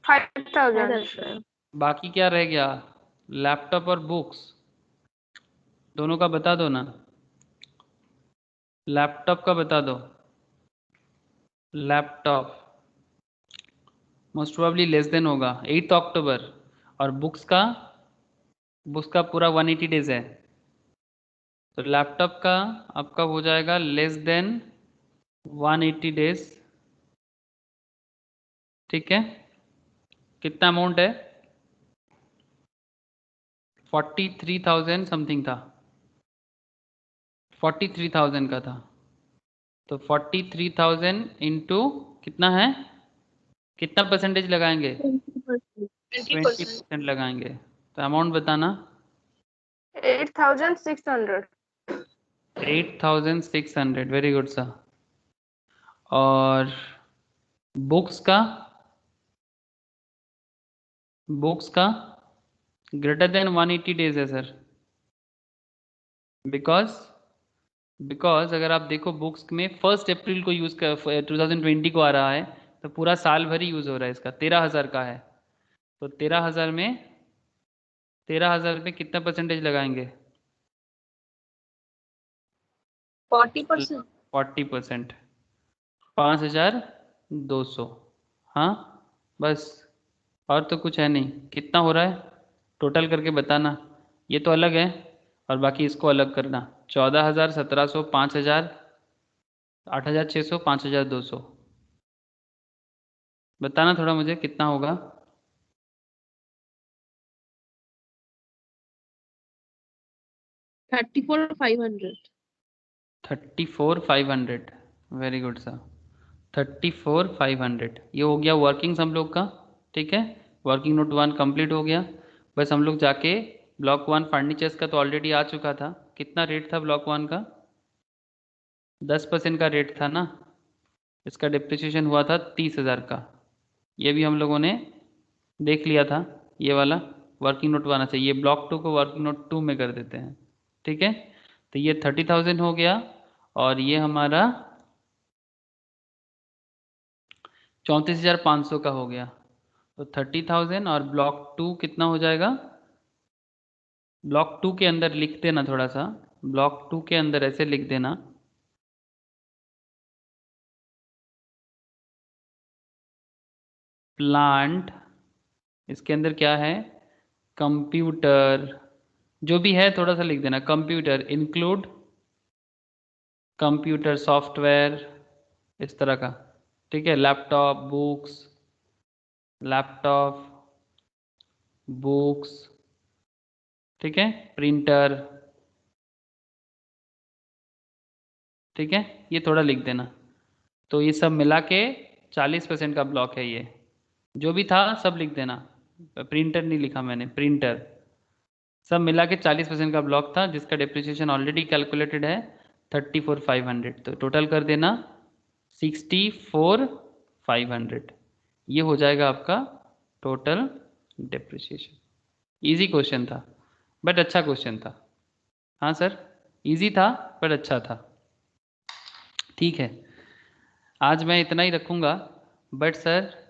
5,000। बाकी क्या रह गया, लैपटॉप और बुक्स दोनों का बता दो ना, लैपटॉप का बता दो, laptop most probably less than होगा 8 अक्टूबर, और बुक्स का पूरा 180 डेज है, तो लैपटॉप का आपका हो जाएगा लेस देन 180 डेज, ठीक है, कितना अमाउंट है 43,000 समथिंग था, 43,000 का था, तो 43,000 इंटू कितना है, कितना परसेंटेज लगाएंगे 20%. 20% लगाएंगे, तो अमाउंट बताना 8,600। 8,600, वेरी गुड सर। और बुक्स का ग्रेटर देन 180 डेज है सर, बिकॉज अगर आप देखो बुक्स में 1 अप्रैल को यूज़ कर 2020 को आ रहा है, तो पूरा साल भर ही यूज़ हो रहा है इसका, 13,000 का है, तो 13,000 में कितना परसेंटेज लगाएंगे 40%. 40%, 5,200, हाँ बस, और तो कुछ है नहीं, कितना हो रहा है टोटल करके बताना, ये तो अलग है और बाकी इसको अलग करना, 14,000, 1,700, 5,000, 8,600, 5,200, बताना थोड़ा मुझे कितना होगा 34,500. 34,500, वेरी गुड सर, 34,500, ये हो गया वर्किंग हम लोग का, ठीक है, वर्किंग नोट 1 कंप्लीट हो गया। बस हम लोग जाके ब्लॉक 1 फर्नीचर्स का तो ऑलरेडी आ चुका था, कितना रेट था ब्लॉक 1 का 10% का रेट था ना, इसका डिप्रिसिएशन हुआ था 30,000 का। ये भी हम लोगों ने देख लिया था, ये वाला वर्किंग नोट आना चाहिए। ब्लॉक 2 को वर्किंग नोट 2 में कर देते हैं, ठीक है। तो ये 30,000 हो गया और ये हमारा 34,500 का हो गया। तो 30,000 और ब्लॉक 2 कितना हो जाएगा? ब्लॉक 2 के अंदर लिख देना थोड़ा सा, ब्लॉक 2 के अंदर ऐसे लिख देना, प्लांट, इसके अंदर क्या है? कंप्यूटर, जो भी है थोड़ा सा लिख देना, कंप्यूटर इंक्लूड कंप्यूटर सॉफ्टवेयर, इस तरह का, ठीक है। लैपटॉप, बुक्स, ठीक है, प्रिंटर, ठीक है, ये थोड़ा लिख देना। तो ये सब मिला के 40% का ब्लॉक है। ये जो भी था सब लिख देना, प्रिंटर नहीं लिखा मैंने, प्रिंटर, सब मिला के 40% का ब्लॉक था, जिसका डिप्रिसिएशन ऑलरेडी कैलकुलेटेड है 34,500। तो टोटल कर देना 64,500, ये हो जाएगा आपका टोटल डिप्रिसिएशन। इजी क्वेश्चन था बट अच्छा क्वेश्चन था। हाँ सर, इजी था पर अच्छा था। ठीक है, आज मैं इतना ही रखूँगा, बट सर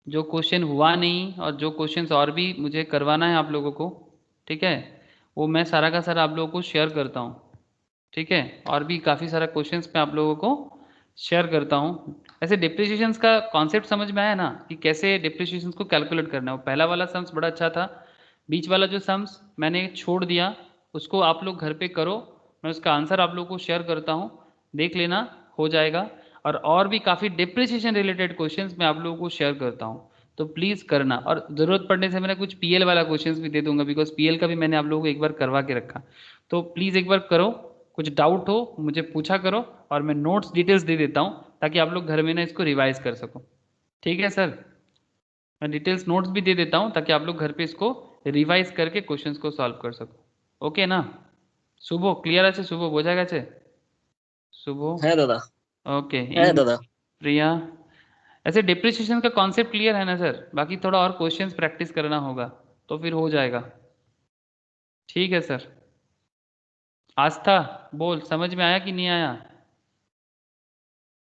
जो क्वेश्चन हुआ नहीं और जो क्वेश्चंस और भी मुझे करवाना है आप लोगों को, ठीक है, वो मैं सारा का सारा आप लोगों को शेयर करता हूँ, ठीक है। और भी काफ़ी सारा क्वेश्चंस मैं आप लोगों को शेयर करता हूँ। ऐसे डिप्रिसिएशंस का कॉन्सेप्ट समझ में आया ना, कि कैसे डिप्रिसिएशंस को कैलकुलेट करना है। वो पहला वाला सम्स बड़ा अच्छा था, बीच वाला जो सम्स मैंने छोड़ दिया उसको आप लोग घर पे करो, मैं उसका आंसर आप लोगों को शेयर करता हूँ, देख लेना, हो जाएगा। और भी काफ़ी डिप्रिसिएशन रिलेटेड क्वेश्चंस मैं आप लोगों को शेयर करता हूँ, तो प्लीज़ करना। और ज़रूरत पड़ने से मैं कुछ पीएल वाला क्वेश्चंस भी दे दूंगा, बिकॉज पीएल का भी मैंने आप लोगों को एक बार करवा के रखा। तो प्लीज़ एक बार करो, कुछ डाउट हो मुझे पूछा करो, और मैं नोट्स डिटेल्स दे देता हूँ ताकि आप लोग घर में ना इसको रिवाइज कर सको। ठीक है सर, मैं डिटेल्स नोट्स भी दे देता हूँ ताकि आप लोग घर पे इसको रिवाइज करके क्वेश्चंस को सॉल्व कर सको। ओके ना? शुभो क्लियर আছে? শুভ বোঝা গেছে? শুভ হ্যাঁ দাদা, ओके। হ্যাঁ इन দাদা। प्रिया, ऐसे डिप्रिसिएशन का कॉन्सेप्ट क्लियर है ना सर? बाकी थोड़ा और क्वेश्चंस प्रैक्टिस करना होगा तो फिर हो जाएगा। ठीक है सर। आस्था बोल, समझ में आया कि नहीं आया?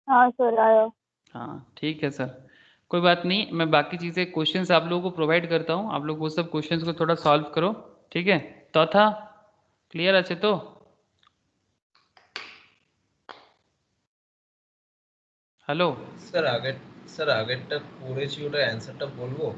हाँ सर, आया। हाँ ठीक है सर, कोई बात नहीं, मैं बाकी चीज़ें क्वेश्चंस आप लोगों को प्रोवाइड करता हूँ, आप लोग वो सब क्वेश्चंस को थोड़ा सॉल्व करो, ठीक है। तो था क्लियर আছে तो? হ্যালো স্যার আগেরটা করেছি, ওটা অ্যান্সারটা বলবো?